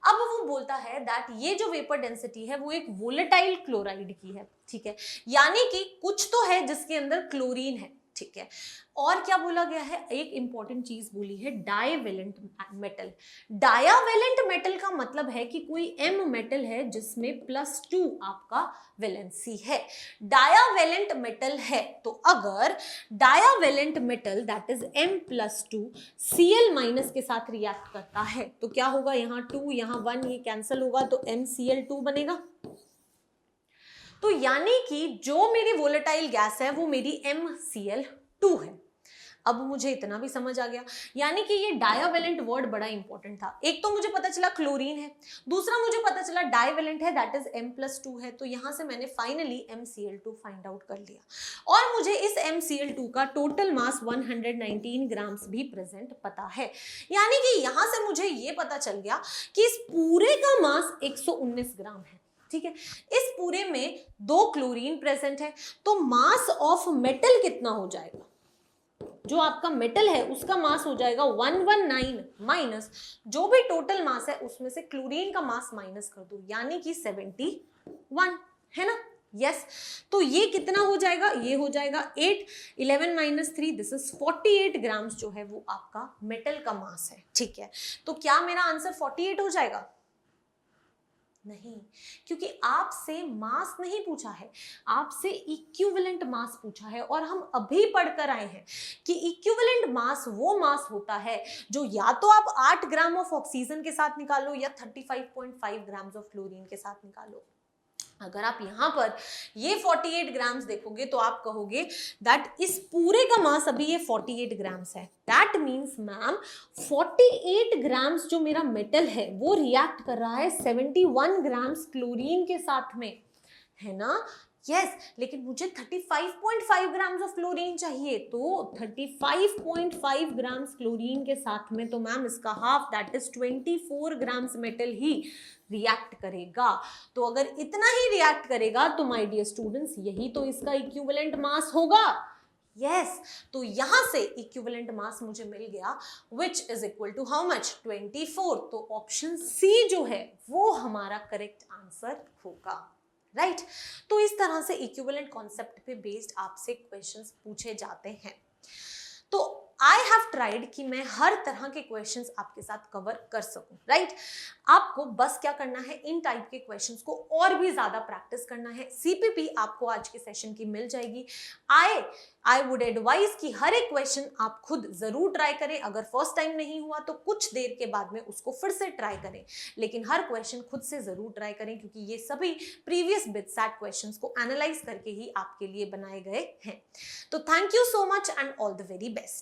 S1: अब वो बोलता है दैट ये जो वेपर डेंसिटी है वो एक वोलेटाइल क्लोराइड की है, ठीक है, यानी कि कुछ तो है जिसके अंदर क्लोरीन है, ठीक है। और क्या बोला गया है, एक इंपॉर्टेंट चीज बोली है डाइवेलेंट मेटल। डायावेलेंट मेटल का मतलब है कि कोई m मेटल है जिसमें +2 आपका वैलेंसी है, डायावेलेंट मेटल है। तो अगर divalent metal that is m+2 Cl- के साथ रिएक्ट करता है तो क्या होगा, यहाँ 2 यहाँ 1 ये कैंसिल होगा तो MCl2 बनेगा। तो यानी कि जो मेरी वोलेटाइल गैस है वो मेरी MCl2 है। अब मुझे इतना भी समझ आ गया, यानी कि ये डायावेलेंट वर्ड बड़ा इंपॉर्टेंट था। एक तो मुझे पता चला क्लोरीन है, दूसरा मुझे पता चला डाइवेलेंट है दैट इज M+2 है, तो यहां से मैंने फाइनली MCl2 फाइंड आउट कर लिया और मुझे इस MCl2 का टोटल मास 119 ग्राम्स भी प्रेजेंट पता है। यानी कि यहां से मुझे ये पता चल गया कि इस पूरे का मास 119 ग्राम है, ठीक है। इस पूरे में 2 क्लोरीन प्रेजेंट है, तो मास ऑफ मेटल कितना हो जाएगा, जो आपका मेटल है उसका मास हो जाएगा 119 माइनस जो भी टोटल मास है उसमें से क्लोरीन का मास माइनस कर दो, यानी कि 71 है ना। यस तो ये कितना हो जाएगा, ये हो जाएगा 8, 11 - 3 दिस इज 48 ग्राम्स जो है वो आपका मेटल का मास है, ठीक है। तो क्या मेरा आंसर 48 हो जाएगा, नहीं, क्योंकि आपसे मास नहीं पूछा है, आपसे इक्विवेलेंट मास पूछा है। और हम अभी पढ़कर आए हैं कि इक्विवेलेंट मास वो मास होता है जो या तो आप 8 ग्राम ऑफ ऑक्सीजन के साथ निकालो या 35.5 ग्राम्स ऑफ क्लोरीन के साथ निकालो। अगर आप यहां पर ये 48 ग्राम्स देखोगे तो आप कहोगे दैट इस पूरे का मास अभी ये 48 ग्राम्स है, दैट मीन्स मैम 48 ग्राम्स जो मेरा मेटल है वो रिएक्ट कर रहा है 71 ग्राम्स क्लोरीन के साथ में, है ना। यस लेकिन मुझे 35.5 ग्राम्स ऑफ क्लोरीन चाहिए, तो 35.5 ग्राम्स क्लोरीन के साथ में तो मैम इसका half that is 24 grams metal he react करेगा। तो अगर इतना ही रिएक्ट करेगा तो माय डियर स्टूडेंट्स यही तो इसका इक्विवेलेंट मास होगा। यस तो यहां से इक्विवेलेंट मास मुझे मिल गया which is equal to how much 24। तो ऑप्शन सी जो है वो हमारा करेक्ट आंसर होगा, राइट। तो इस तरह से इक्विवेलेंट कॉन्सेप्ट पे बेस्ड आपसे क्वेश्चंस पूछे जाते हैं। तो आई हैव ट्राइड कि मैं हर तरह के क्वेश्चंस आपके साथ कवर कर सकूं, राइट। आपको बस क्या करना है, इन टाइप के क्वेश्चंस को और भी ज्यादा प्रैक्टिस करना है। सीपीपी आपको आज के सेशन की मिल जाएगी। आई वुड एडवाइज कि हर एक क्वेश्चन आप खुद जरूर ट्राई करें। अगर फर्स्ट टाइम नहीं हुआ तो कुछ देर के बाद में उसको फिर से ट्राई करें, लेकिन हर क्वेश्चन खुद से जरूर ट्राई करें क्योंकि ये सभी प्रीवियस बिटसैट क्वेश्चंस को एनालाइज करके ही आपके लिए बनाए गए हैं। तो thank you so much and all the very best.